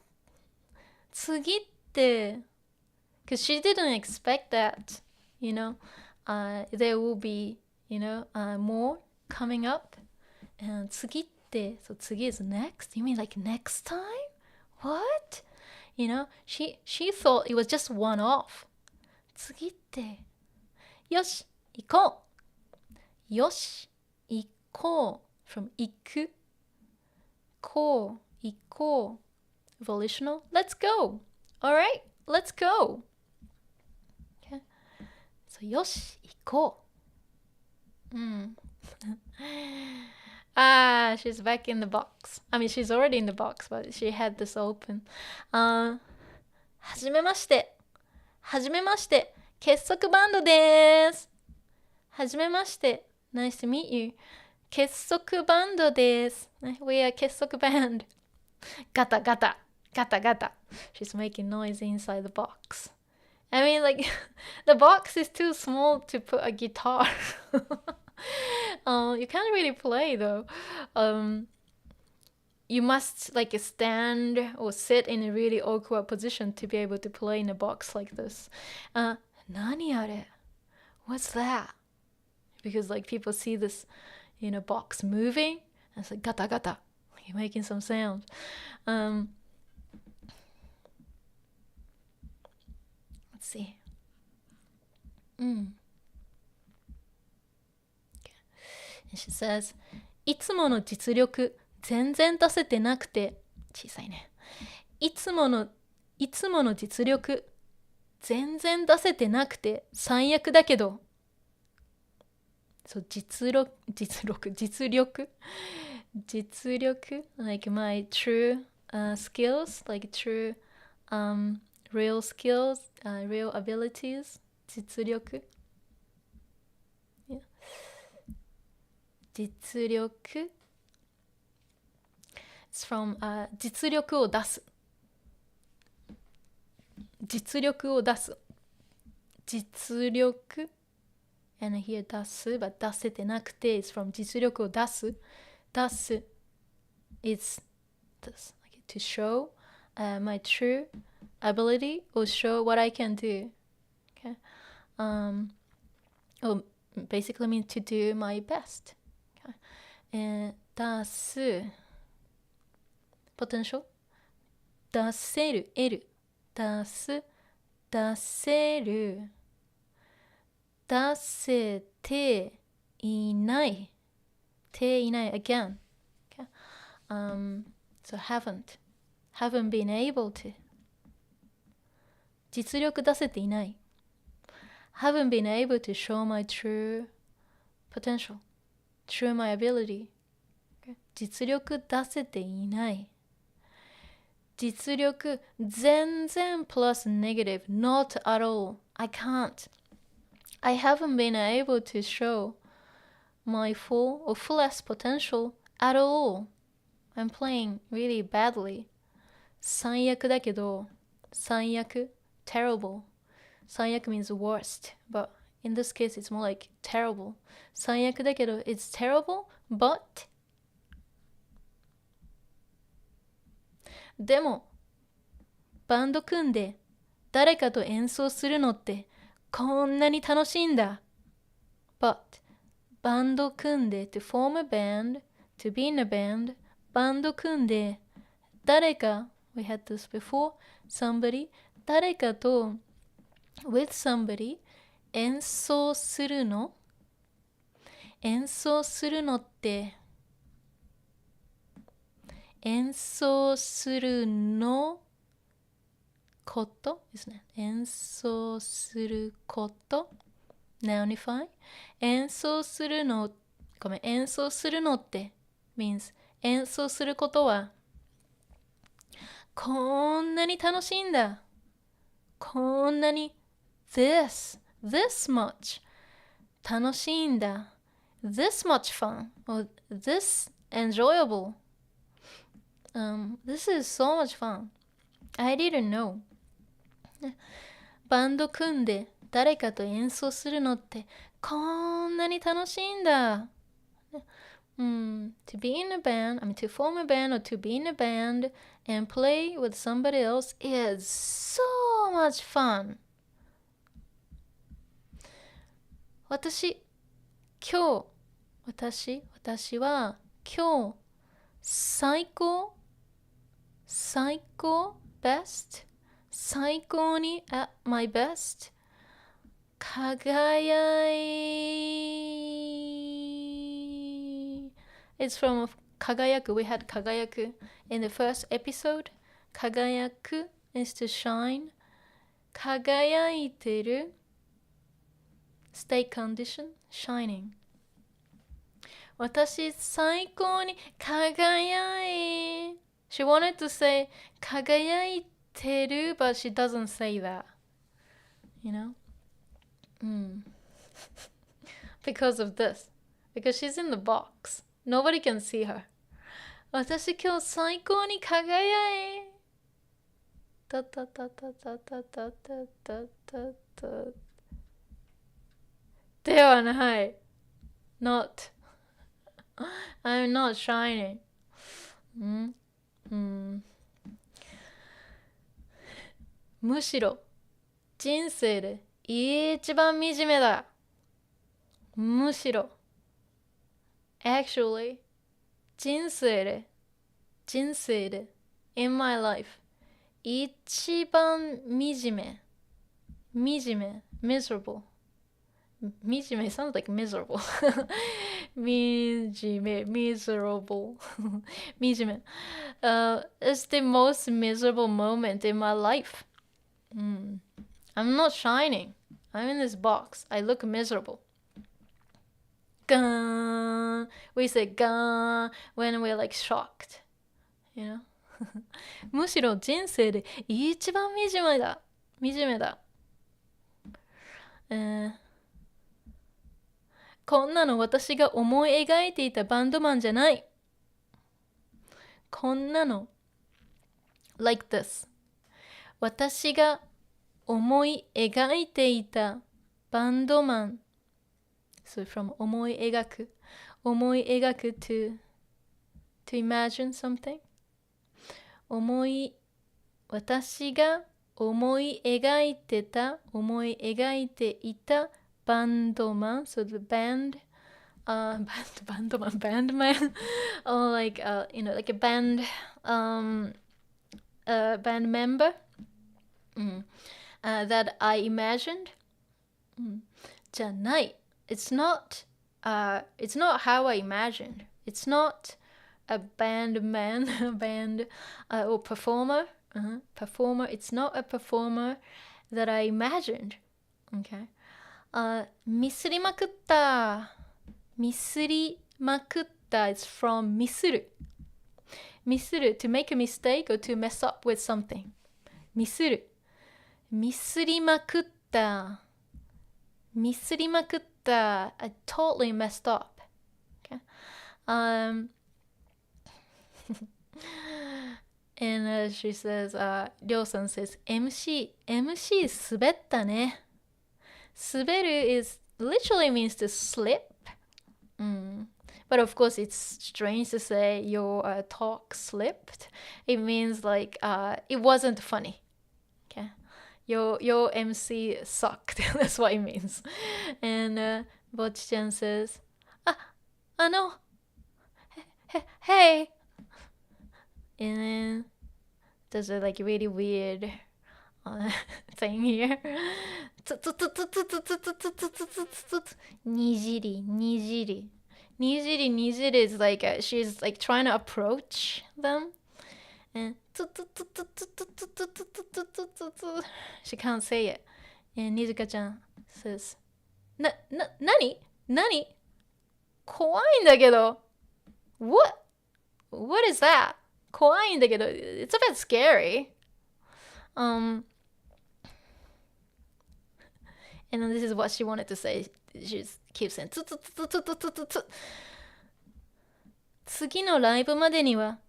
って because she didn't expect that, there will be, more coming up. And 次って so 次 is next? You mean like next time? What? She thought it was just one off. 次って よし行こう よし行こう from 行く行こう volitional. Let's go. All right, let's go. Okay. So よし行こう she's back in the box. I mean, she's already in the box, but she had this open. はじめまして。結束バンドです。はじめまして。Nice to meet you. 結束バンドです。We are 結束 band. ガタガタ. She's making noise inside the box. I mean, like, the box is too small to put a guitar. You can't really play though. You must like stand or sit in a really awkward position to be able to play in a box like this. 何あれ? What's that? Because like people see this, box moving and it's like gata gata, like making some sound. Let's see. And she says, いつもの実力全然出せてなくて小さいね。いつもの実力全然出せてなくて最悪だけど、そう、実力 like my true skills, like true real skills, real abilities, 実力 yeah. 実力 It's from 実力を出す実力を出す実力 and here 出す but 出せてなくて it's from 実力を出す出す it's this, like, to show my true ability or show what I can do. Okay. Or basically means to do my best. Okay. 出す potential 出せる得る出す出せる出せていないていない again. Okay. So haven't been able to 実力出せていない haven't been able to show my true potential, true my ability. Okay. 実力出せていない実力全然 plus negative not at all. I can't. I haven't been able to show my full or fullest potential at all. I'm playing really badly. 最悪だけど最悪 terrible. 最悪 means worst, but in this case it's more like terrible. 最悪だけど it's terrible, but でもバンド組んで誰かと演奏するのってこんなに楽しいんだ。But バンド組んで to form a band, to be in a band バンド組んで誰か we had this before somebody 誰かと with somebody 演奏するのって演奏するのことですね。演奏すること nounify 演奏するのって means 演奏することはこんなに楽しいんだこんなに this much 楽しいんだ this much fun or this enjoyable this is so much fun I didn't know バンド組んで誰かと演奏するのってこんなに楽しいんだto be in a band, to form a band or to be in a band and play with somebody else is so much fun. 私は今日最高 best 最高に at my best 輝い It's from 輝く We had 輝く in the first episode 輝く is to shine 輝いてる state condition shining 私最高に輝い She wanted to say 輝いてる but she doesn't say that you know because of this because she's in the box nobody can see her 私今日最高に輝いたたたたたたたたたたたではない not I'm not shining むしろ人生で一番惨めだむしろ actually 人生で in my life 一番惨め miserable 惨め sounds like miserable 惨め miserable 惨めit's the most miserable moment in my life I'm not shining. I'm in this box. I look miserable. Gah. We say gah when we're like shocked. You know? むしろ人生で一番惨めだ。惨めだ。こんなの私が思い描いていたバンドマンじゃない。こんなの。Like this. 私が思い描いていたバンドマン。So from 思い描く。思い描く to imagine something. 私が思い描いていたバンドマン。So the band, bandman, or like, like a band, band member that I imagined. じゃない。It's not how I imagined. It's not a band man, a band or performer. Performer. It's not a performer that I imagined. Okay. ミスりまくった。ミスりまくった。It's from ミスる。ミスる。To make a mistake or to mess up with something. ミスる。ミスりまくった。ミスりまくった。I totally messed up. Okay. And she says, りょうさん says, MC 滑ったね。滑る is literally means to slip. But of course, it's strange to say your talk slipped. It means like it wasn't funny. Okay, your MC sucked. That's what it means. And Bocchi-chan says, hey. And then there's a like really weird thing here. にじり is like she's like trying to approach them and she can't say it. And Nijika-chan says, 何 怖いんだけど What is that? 怖いんだけど It's a bit scary. And then this is what she wanted to say. She just keeps saying 次のライブまでには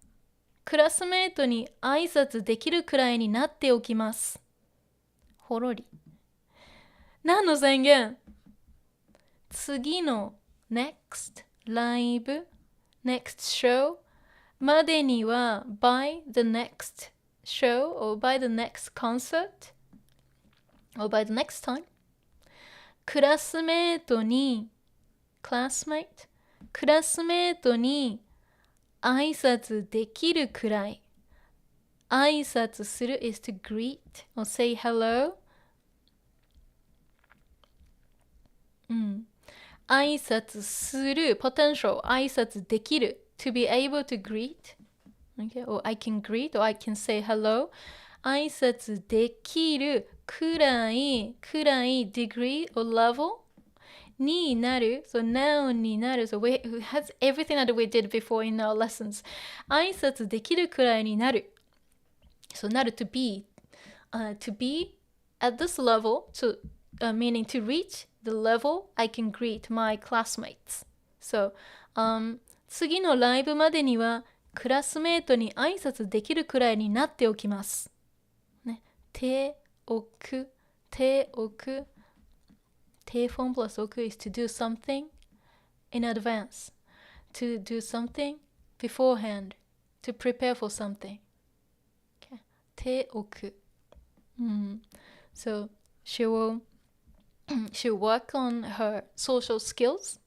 クラスメートに挨拶できるくらいになっておきます。ほろり。何の宣言？次の next ライブ next show までには by the next show or by the next concert or by the next time クラスメートに classmate クラスメートに挨拶できるくらい挨拶する is to greet or say hello 挨拶する potential 挨拶できる to be able to greet okay? Or I can greet or I can say hello 挨拶できるくらい degree or level になる so now になる so we has everything that we did before in our lessons 挨拶できるくらいになる so なる to be at this level so meaning to reach the level I can greet my classmates so 次のライブまでにはクラスメートに挨拶できるくらいになっておきます、ね、手置く手form plus 置く is to do something in advance to do something beforehand to prepare for something、okay. 手置く、so she'll work on her social skills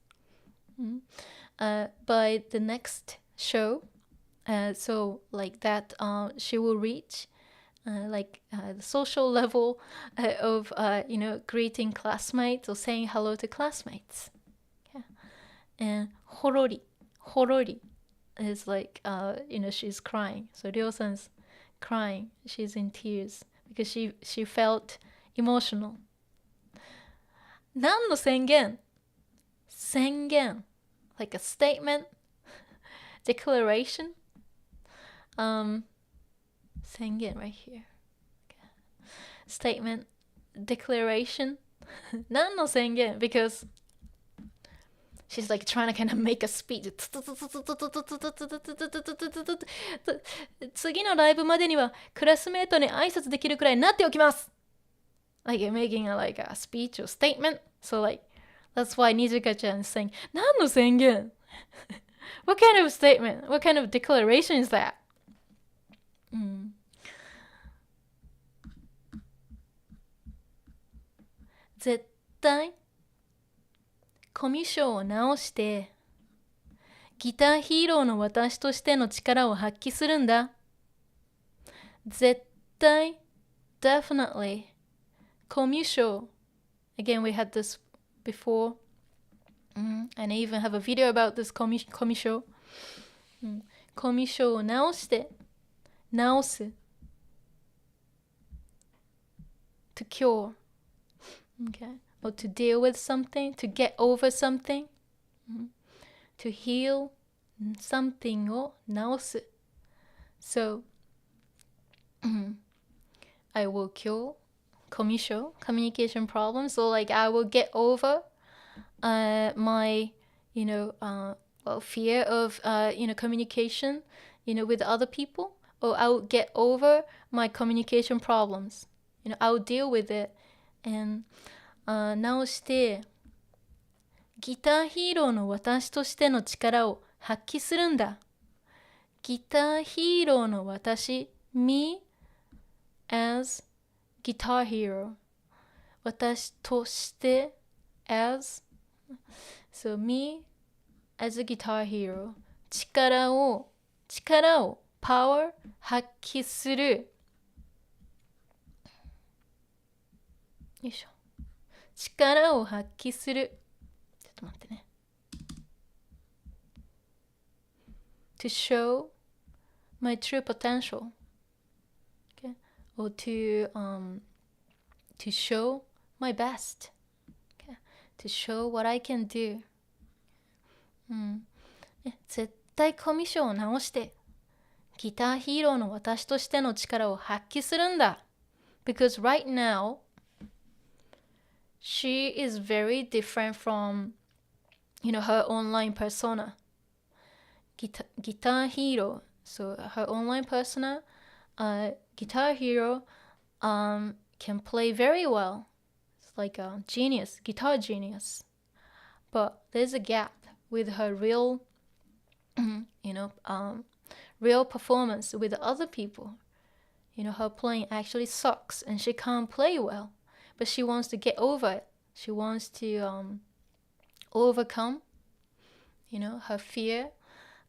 by the next show so like that she will reach the social level of greeting classmates or saying hello to classmates yeah. And horori is like she's crying so Ryo-san's crying she's in tears because she felt emotional. 何の宣言？宣言。Like a statement, declaration. 宣言 right here. Statement, declaration. 何の宣言？ Because she's like trying to kind of make a speech. 次のライブまでにはクラスメートに挨拶できるくらいになっておきます。Like making like a speech or statement. So like that's why Nijika-chan is saying 何の宣言？ What kind of statement? What kind of declaration is that? 絶対コミュ障を直してギターヒーローの私としての力を発揮するんだ。絶対 definitely コミュ障 Again, we had this before. And I even have a video about this コミュ障。コミュ障を直して直す to cure. Okay. Or to deal with something, to get over something, to heal something を直す。So, I will cure communication problems. So like I will get over my, fear of, communication, with other people. Or I will get over my communication problems. I will deal with it. And 直してギターヒーローの私としての力を発揮するんだ。ギターヒーローの私 me as guitar hero 私として as so me as a guitar hero 力を power 発揮するよいしょ力を発揮するちょっと待ってね to show my true potential okay? or to show my best okay? to show what I can do 絶対コミュ障を直してギターヒーローの私としての力を発揮するんだ because right now she is very different from her online persona guitar hero so her online persona guitar hero can play very well it's like a genius guitar genius but there's a gap with her real real performance with other people her playing actually sucks and she can't play well but she wants to get over it she wants to overcome her fear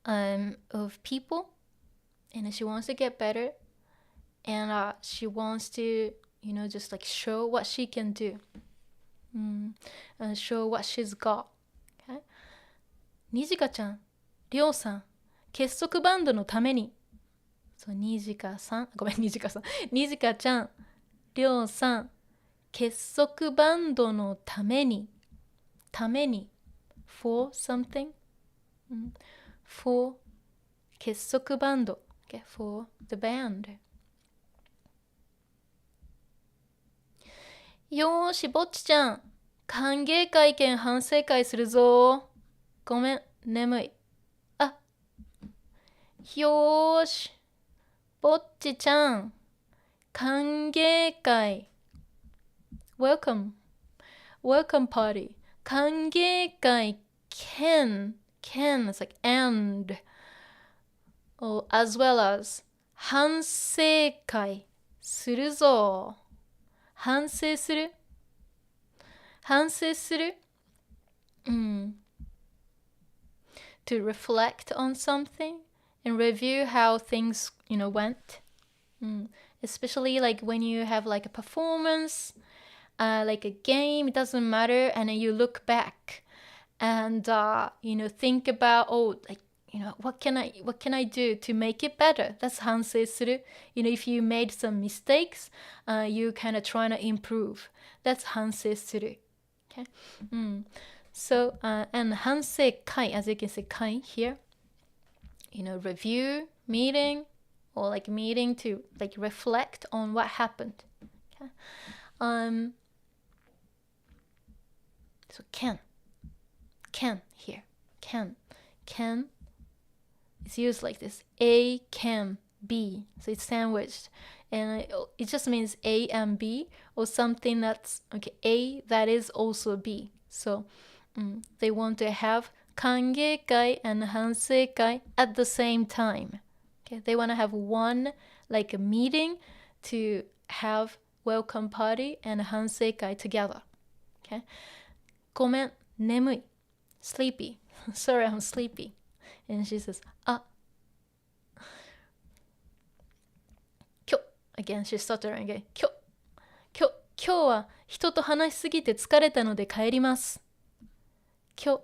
of people and she wants to get better and she wants to just like show what she can do and show what she's got okay? にじかちゃん、りょうさん、結束バンドのためにそうにじかさんごめんにじかさんにじかちゃん、りょうさん結束バンドのために for something、for 結束バンド、okay? for the band よーしぼっちちゃん歓迎会兼反省会するぞごめん眠いあよーしぼっちちゃん歓迎会Welcome party 歓迎会兼 it's like and or as well as 反省会するぞ反省する to reflect on something and review how things went especially like when you have like a performance like a game, it doesn't matter, and then you look back and think about what can I do to make it better? That's 反省する. If you made some mistakes, you kind of trying to improve. That's 反省する. Okay. So, and 反省会, as you can see, 会 here, review, meeting, or like meeting to like reflect on what happened. Okay. So can here, can it's used like this. A can B, so it's sandwiched, and it just means A and B, or something that's A that is also B. So they want to have 歓迎会 and 反省会 at the same time. Okay, they want to have one like a meeting to have welcome party and 反省会 together. Okay, ごめん、眠い, sleepy. Sorry, I'm sleepy. And she says, 今日 again, she's stuttering again. 今日は人と話しすぎて疲れたので帰ります。今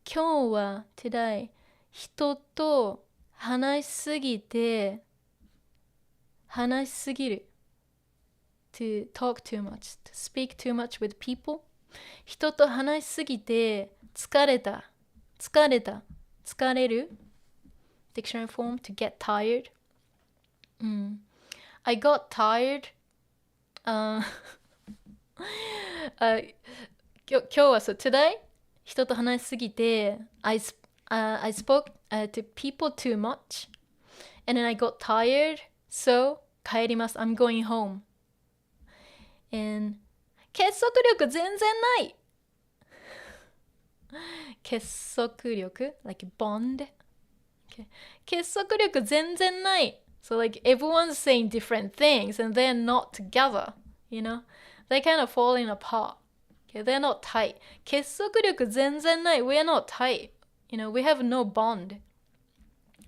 日は today 人と話しすぎる to talk too much, to speak too much with people. 人と話しすぎて疲れる dictionary form to get tired. I got tired. 今日は so today 人と話しすぎて I spoke to people too much, and then I got tired, so 帰ります I'm going home. And 結束力全然ない。結束力 like bond. Okay. 結束力全然ない. So like everyone's saying different things and they're not together, They're kind of falling apart. Okay, they're not tight. 結束力全然ない. We're not tight. We have no bond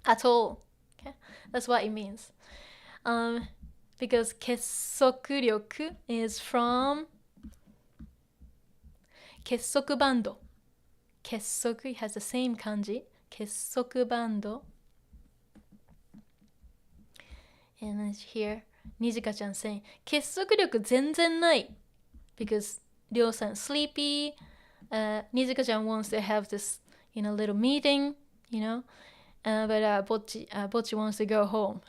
at all. Okay, that's what it means. Because 結束力 is from 結束バンド. 結束 has the same 漢字. 結束バンド. And here, Nijika chan saying, 結束力全然ない. Because Ryo-san sleepy. Nijika chan wants to have this, little meeting, but Bocchi wants to go home.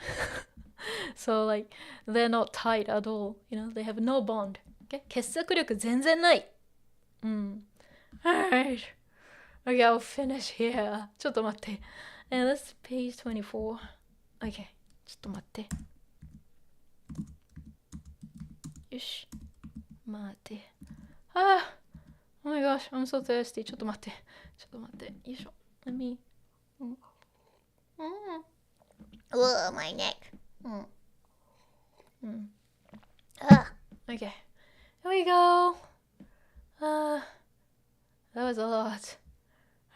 So like, they're not tight at all. They have no bond. Okay? 結束力全然ない. Alright. Okay, I'll finish here. ちょっと待って. And that's page 24. Okay. ちょっと待って。よし。待って。Oh my gosh, I'm so thirsty. ちょっと待って。よいしょ。Let me. Oh, my neck. Okay. Here we go. That was a lot.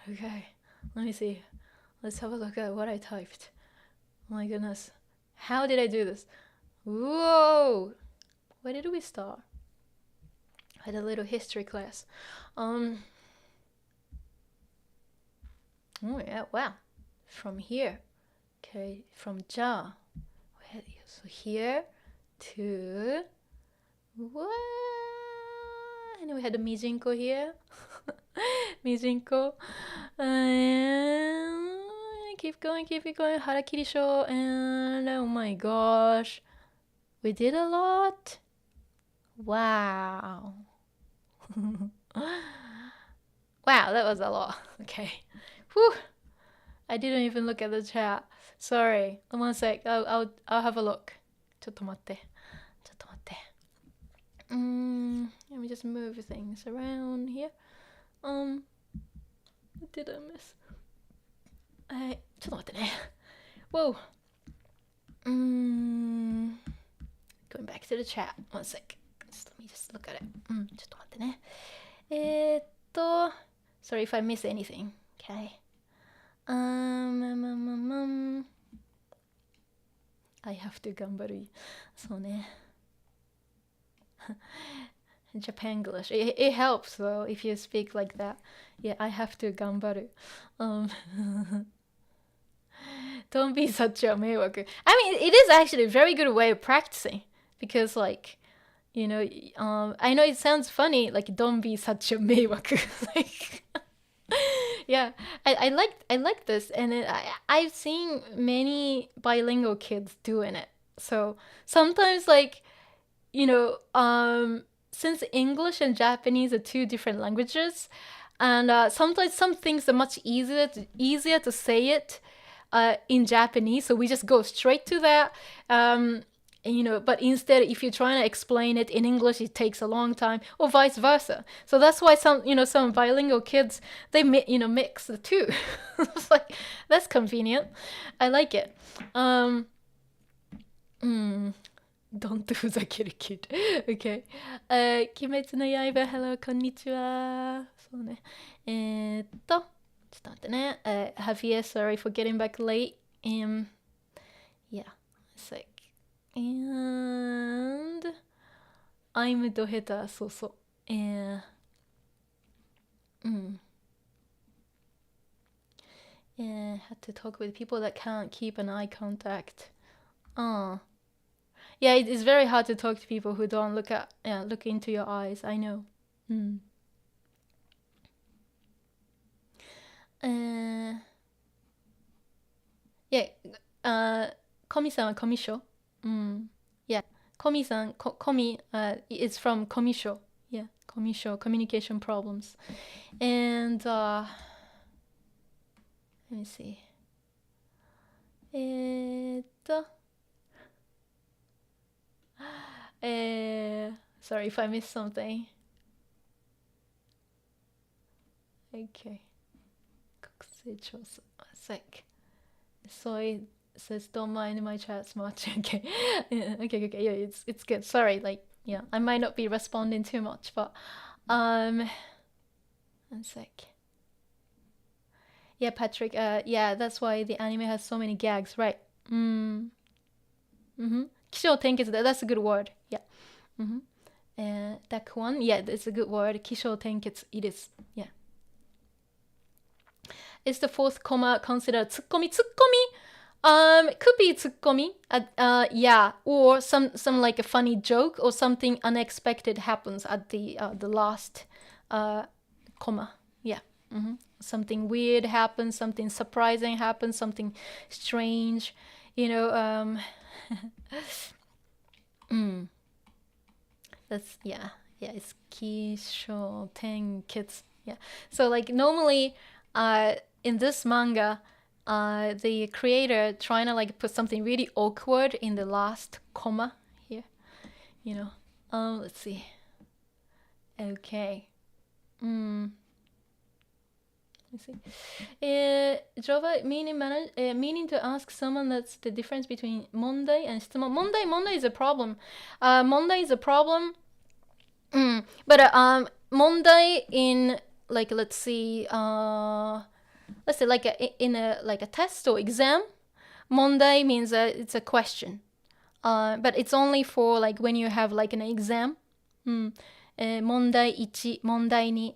Okay. Let me see. Let's have a look at what I typed. Oh my goodness. How did I do this? Whoa! Where did we start? I had a little history class. Oh yeah, wow. From here. Okay, from ja. So here to what? And then we had the Mijinko here. Mijinko. And keep going. Harakiri show. And oh my gosh. We did a lot. Wow. Wow, that was a lot. Okay. Whew. I didn't even look at the chat. Sorry. One sec. I'll have a look. ちょっと待って. Let me just move things around here. What did I miss? ちょっと待ってね. Whoa. Going back to the chat. One sec. Let me just look at it. ちょっと待ってね. Sorry if I miss anything. Okay. I have to 頑張る. そうね. Japanglish. It helps though if you speak like that. Yeah, I have to 頑張る. don't be such a 迷惑. I mean, it is actually a very good way of practicing because, like, you know, I know it sounds funny, like, don't be such a 迷惑. Like, yeah, I like this, and I've seen many bilingual kids doing it. So sometimes, like, you know, since English and Japanese are two different languages, and sometimes some things are much easier to say it in Japanese, so we just go straight to that. You know, but instead, if you're trying to explain it in English, it takes a long time, or vice versa. So that's why some bilingual kids, they mix the two. It's like, that's convenient. I like it. Don't ふざける kid. Okay. 鬼滅の刃 hello こんにちは。そうね。ちょっと待ってね。Javier, sorry for getting back late. Yeah, a sec. And I'm ドヘタ、そうそう。had to talk with people that can't keep an eye contact. Yeah, it's very hard to talk to people who don't look into your eyes. I know. Yeah, コミさんはコミショ。Yeah, コミさん、コミ、it's from コミショ。Yeah, コミショ、communication problems. And, let me see. Sorry if I missed something. Okay. 国勢調査 a sec. Soy says don't mind my chats much. Okay. Okay. Yeah, it's good. Sorry, like, yeah, I might not be responding too much, but one sec. Yeah, Patrick, yeah, that's why the anime has so many gags, right? 起承転結, that's a good word. Yeah. That one, yeah, that's a good word. 起承転結, it is. Yeah. Is the fourth comma considered ツッコミ? Could be ツッコミ. Yeah, or some like a funny joke or something unexpected happens at the last comma. Yeah. Something weird happens, something surprising happens, something strange, you know. That's it's 起承転結. Yeah. So like normally in this manga, the creator trying to like put something really awkward in the last comma here, you know. Let's see. Okay. Let's see. Java meaning to ask someone that's the difference between 問題 and 質問. 問題 is a problem. 問題 is a problem. But 問題 in like let's see like in a test or exam, 問題 means it's a question. But it's only for like when you have like an exam. 問題1, 問題2.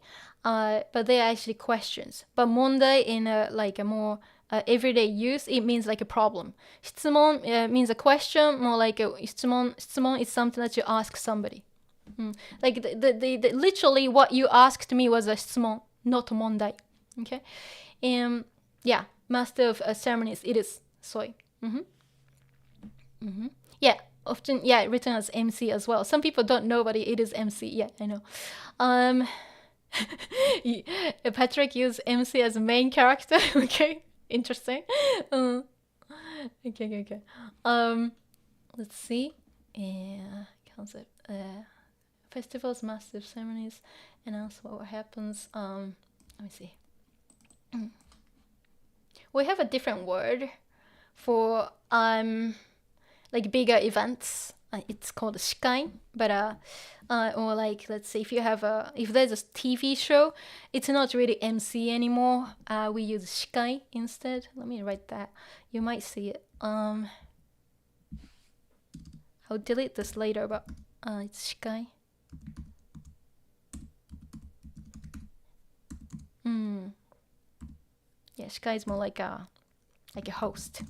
But they're actually questions. But 問題 in like a more everyday use, it means like a problem. 質問 means a question, more like a 質問 is something that you ask somebody. Like the literally what you asked me was a 質問, not 問題. Okay? Yeah, master of ceremonies, it is soy. Yeah, often written as MC as well. Some people don't know, but it is MC. Yeah, I know. Patrick used MC as a main character. Okay, interesting. Okay. Let's see. Concept. Festivals, massive ceremonies, announce what happens. Let me see. We have a different word for like bigger events. It's called 司会, but or like let's say if there's a TV show, it's not really MC anymore. We use 司会 instead. Let me write that. You might see it. I'll delete this later, but it's 司会. Yeah, 司会 is more like a host.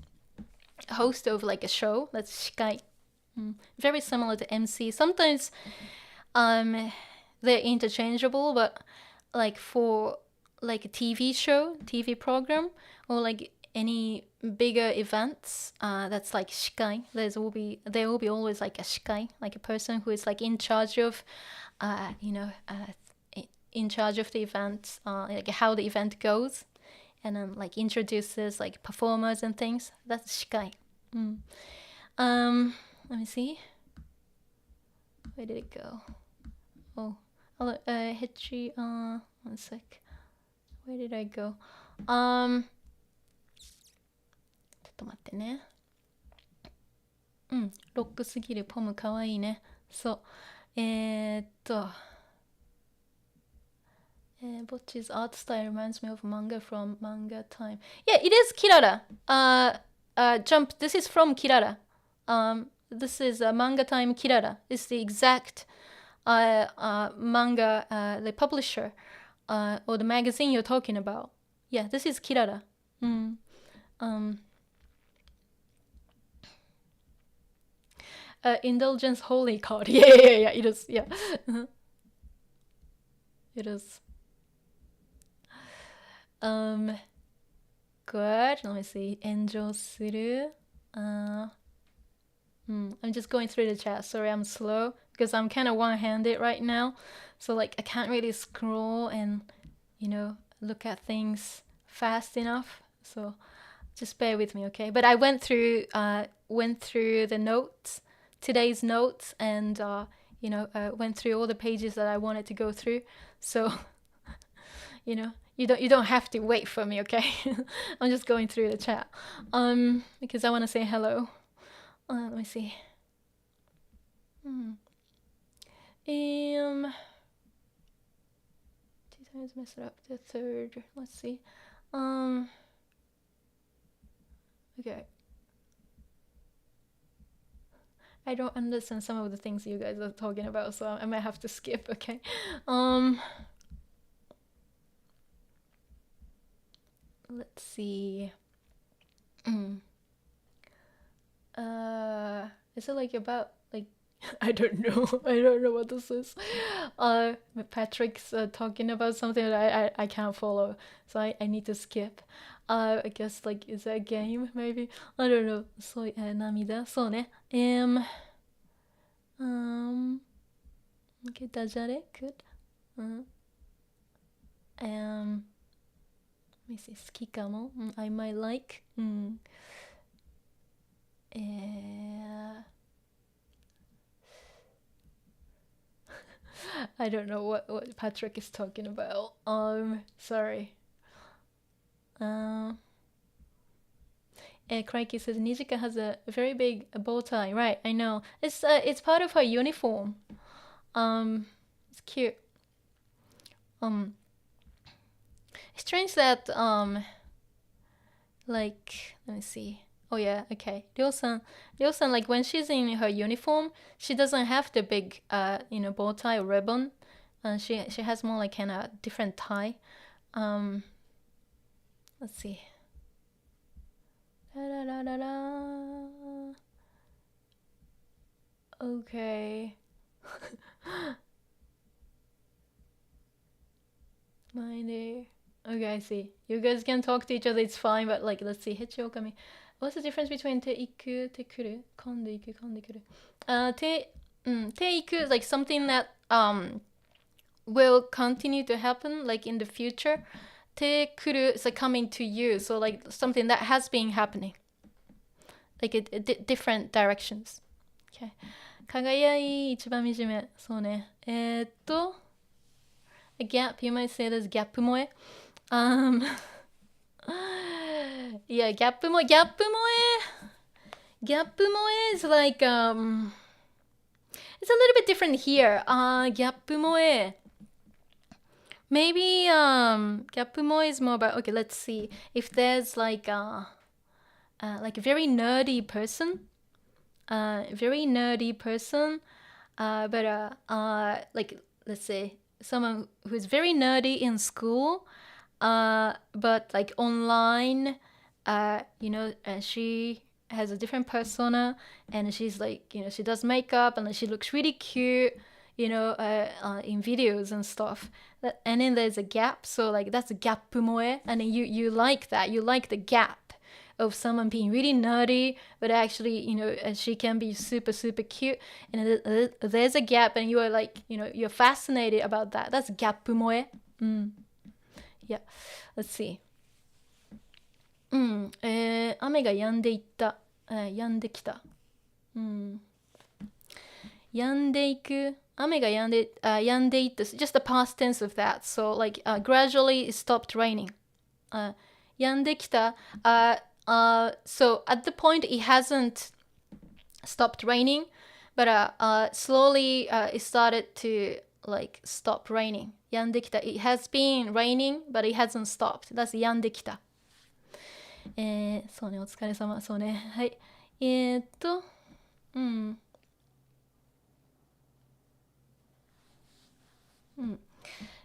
host of like a show. That's shikai. Very similar to MC. Sometimes they're interchangeable, but like for like a TV show, TV program, or like any bigger events, that's like shikai. There will be always like a shikai, like a person who is like in charge of, in charge of the event, like how the event goes, and then like introduces like performers and things. That's shikai. Let me see. Where did it go? Oh, Hichi. 1 sec. Where did I go? ちょっと待ってね。ロックすぎるポムかわいいね。そう。Bocchi's art style reminds me of manga from manga time. Yeah, it is Kirara. Jump. This is from Kirara. This is manga time Kirara. It's the exact manga, the publisher, or the magazine you're talking about. Yeah, this is Kirara. Indulgence holy card. Yeah, it is. Yeah. It is. Good. Let me see. 炎上する. I'm just going through the chat. Sorry, I'm slow because I'm kind of one-handed right now. So like I can't really scroll and, look at things fast enough. So just bear with me, okay? But I went through the notes, today's notes, and went through all the pages that I wanted to go through. So you don't have to wait for me, okay? I'm just going through the chat because I want to say hello. Let me see. 2 times messed up the third. Let's see. Okay. I don't understand some of the things you guys are talking about, so I might have to skip, okay? Let's see. Is it like about like I don't know what this is. Patrick's talking about something that I can't follow, so I need to skip. I guess like is that a game maybe? I don't know. So namida. So ne. Okay, dajare, good. Let me see. Suki kamo. I might like. I don't know what Patrick is talking about. Sorry. Crikey says Nijika has a very big bow tie. Right, I know. It's part of her uniform. It's cute. It's strange that like let me see. Oh yeah, okay. Ryo-san, like when she's in her uniform, she doesn't have the big, bow tie or ribbon. She has more like kind of different tie. Let's see. Okay. My dear. Okay, I see. You guys can talk to each other, it's fine, but like, let's see. Hechiokami. What's the difference between te iku, te kuru? Konde iku, konde kuru. Te iku, like something that will continue to happen, like in the future. Te kuru is like coming to you, so like something that has been happening. Like different directions. Okay. 輝い一番惨め。そうね。A gap, you might say there's gap moe. Yeah, gap moe is like it's a little bit different here. Gap moe. Maybe gap moe is more about, okay, let's see. If there's like a very nerdy person, but like let's say someone who's very nerdy in school, but like online, she has a different persona, and she's like, she does makeup and she looks really cute, in videos and stuff. And then there's a gap, so like that's a gap moe, and then you like that. You like the gap of someone being really nerdy, but actually, she can be super, super cute. And there's a gap, and you are like, you're fascinated about that. That's gap moe. Yeah, let's see. 雨が止んでいった。止んできた。止んでいく。雨が止んで、止んでいった。Just the past tense of that. So, like, gradually it stopped raining. 止んできた。So, at the point it hasn't stopped raining, but slowly it started to, like, stop raining. 止んできた。It has been raining, but it hasn't stopped. That's 止んできた。そうね、お疲れ様。そうね。はい。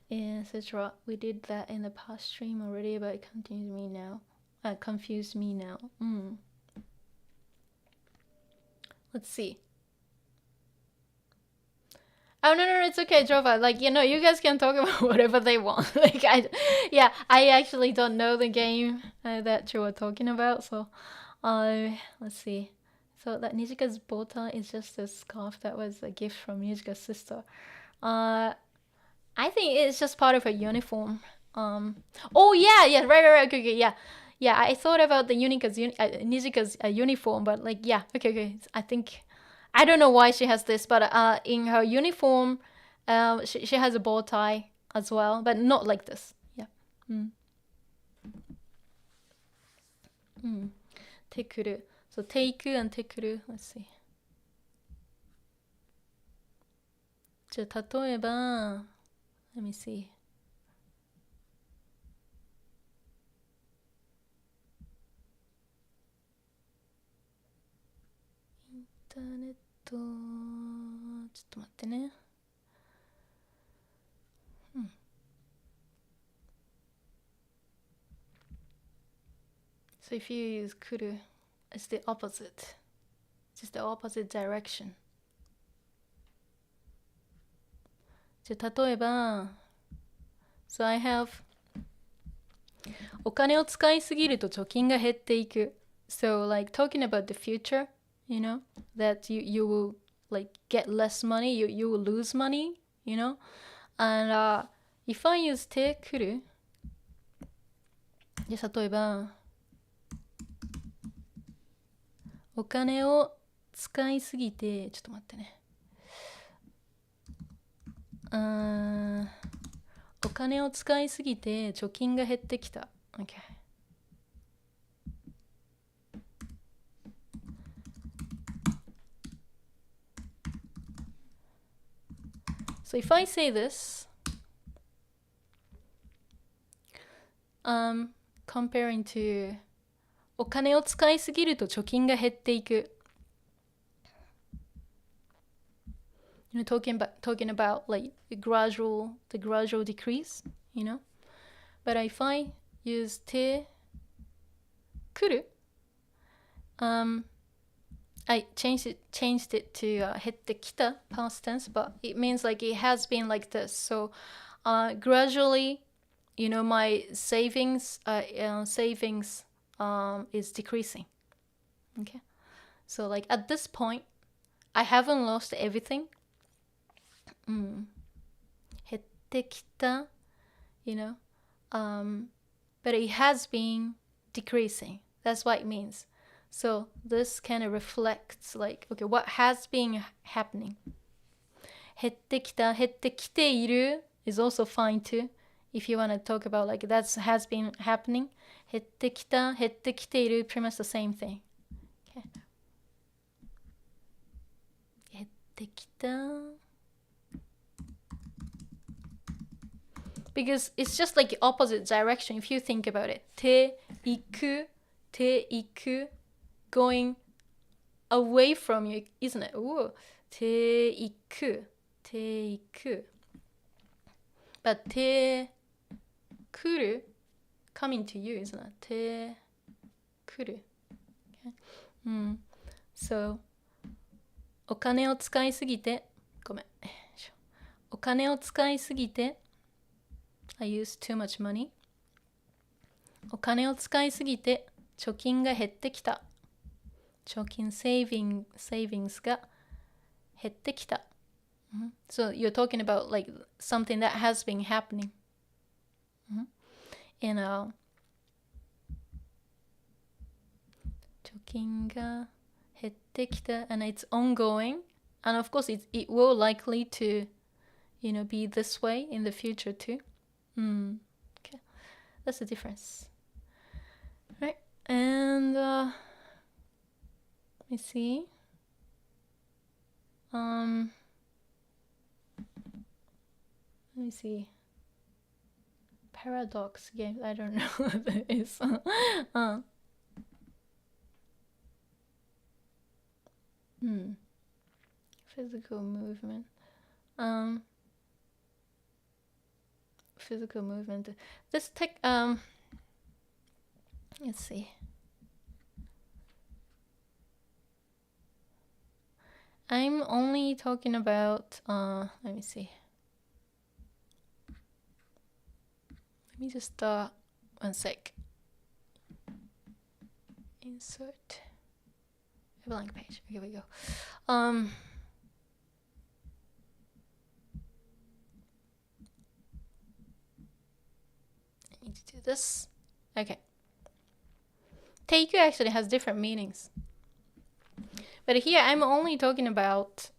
etc. We did that in the past stream already, but it confused me now. Let's see. Oh, no, it's okay, Jova. Like, you guys can talk about whatever they want. Like, I actually don't know the game that you were talking about. So, let's see. So that Nijika's bow tie is just a scarf that was a gift from Nijika's sister. I think it's just part of her uniform. Oh yeah, right, okay, yeah. Yeah, I thought about the Nijika's uniform, but like, yeah, okay. I think, I don't know why she has this, but in her uniform, she has a bow tie as well, but not like this. Yeah. てくる。So take and てくる。Let's see. じゃあ例えば、Let me see. インターネット、ちょっと待ってね。So if you use 来る, it's the opposite. Just the opposite direction. じゃあ例えば So I have お金を使いすぎると貯金が減っていく So like talking about the future, that you will like get less money, you will lose money, and if I use てくるじゃあ例えばお金を使いすぎてちょっと待ってねお金を使いすぎて貯金が減ってきた。Okay. So if I say this, comparing to お金を使いすぎると貯金が減っていく。Talking about like the gradual decrease, But if I use てくる, I changed it to 減ってきた past tense, but it means like it has been like this. So gradually, my savings is decreasing. Okay, so like at this point, I haven't lost everything. 減ってきた, but it has been decreasing. That's what it means. So this kind of reflects like, okay, what has been happening. 減ってきた, 減ってきている is also fine too. If you want to talk about like that has been happening. 減ってきた, 減ってきている, pretty much the same thing. Okay. 減ってきた. Because it's just like the opposite direction if you think about it. ていく, going away from you, isn't it? Ooh. ていく. But てくる, coming to you, isn't it? てくる. So お金を使いすぎてごめんお金を使いすぎて I use too much money お金を使いすぎて貯金が減ってきた貯金 savings が減ってきた、So you're talking about like something that has been happening、and貯金が減ってきた and it's ongoing and of course it will likely to be this way in the future too. Okay, that's the difference, right? And let me see. Let me see. Paradox game. I don't know what that is. Physical movement. Physical movement. This let's see. I'm only talking about let me see. Let me just one sec. Insert a blank page. Here we go. I need to do this. Okay. Teiku actually has different meanings. But here I'm only talking about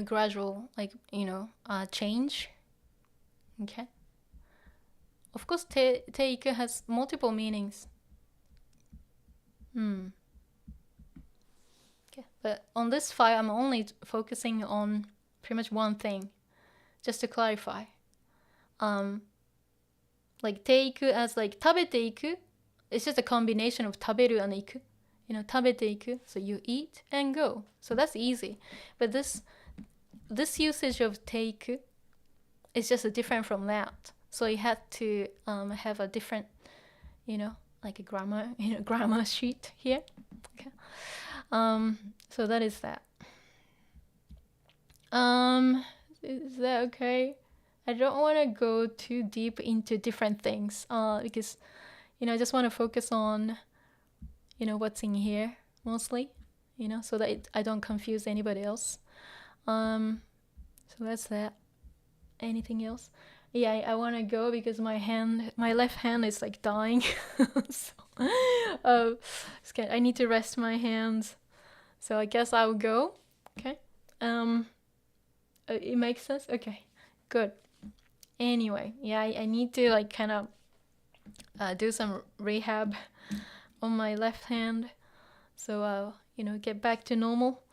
gradual, like change. Okay. Of course, teiku has multiple meanings. Okay, but on this file, I'm only focusing on pretty much one thing, just to clarify. Like teiku as like tabete iku, it's just a combination of taberu and iku. Tabete iku, so you eat and go. So that's easy. But this usage of teiku is just different from that. So you had to have a different, like a grammar sheet here. Okay. So that is that. Is that okay? I don't want to go too deep into different things because, I just want to focus on, what's in here mostly, so that I don't confuse anybody else. So that's that. Anything else? Yeah, I want to go because my left hand is like dying. So, I need to rest my hands. So I guess I'll go. Okay. It makes sense? Okay, good. Anyway, yeah, I need to like kind of do some rehab on my left hand. So I'll, get back to normal.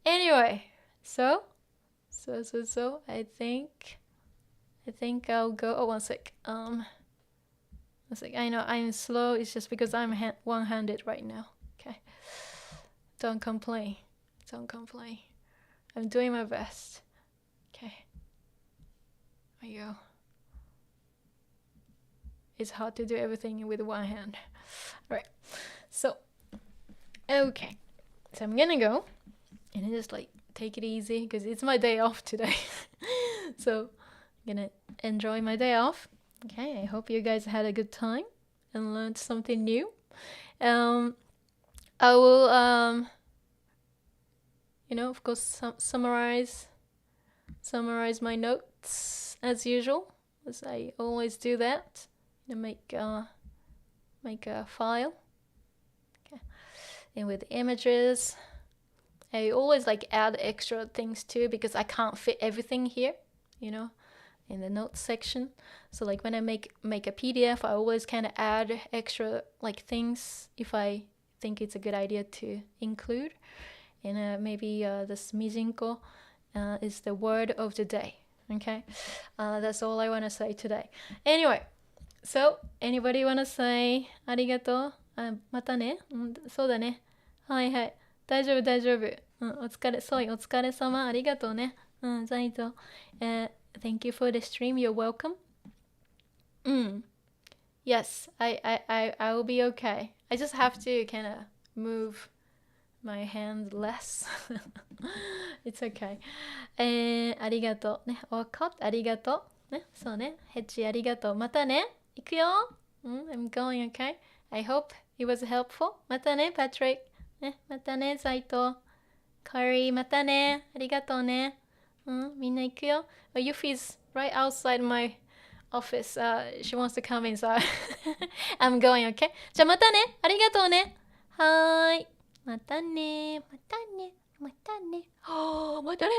Anyway, so I think I'll go. Oh, one sec. One sec. I know I'm slow. It's just because I'm one-handed right now. Okay. Don't complain. I'm doing my best. Okay. There you go. It's hard to do everything with one hand. Right. So, okay. So I'm gonna go and just like take it easy because it's my day off today. So I'm gonna enjoy my day off. Okay, I hope you guys had a good time and learned something new. I will of course summarize my notes as usual, as I always do that. Make a file. Okay. And with images, I always like add extra things too because I can't fit everything here, in the notes section. So like when I make a PDF, I always kind of add extra like things if I think it's a good idea to include. And maybe this Mijinko is the word of the day. Okay, that's all I want to say today. Anyway, so anybody want to say ありがとう、またね、そうだね、はいはい、大丈夫、お疲れ様、ありがとうね、在座、Thank you for the stream, you're welcome. Yes, I will be okay. I just have to kind of move my hands less. It's okay. ありがとう。ね、わかった。ありがとう。ね、そうね。ヘッジありがとう。またね。行くよ。I'm going, okay? I hope it was helpful. またね、Patrick。ね、またね、斉藤。Corey、またね。ありがとうね。みんな行くよ。Yuffie's right outside my office. She wants to come in, so I'm going, okay? じゃあまたね。ありがとうね。はーい。またね。またね。またね。またね。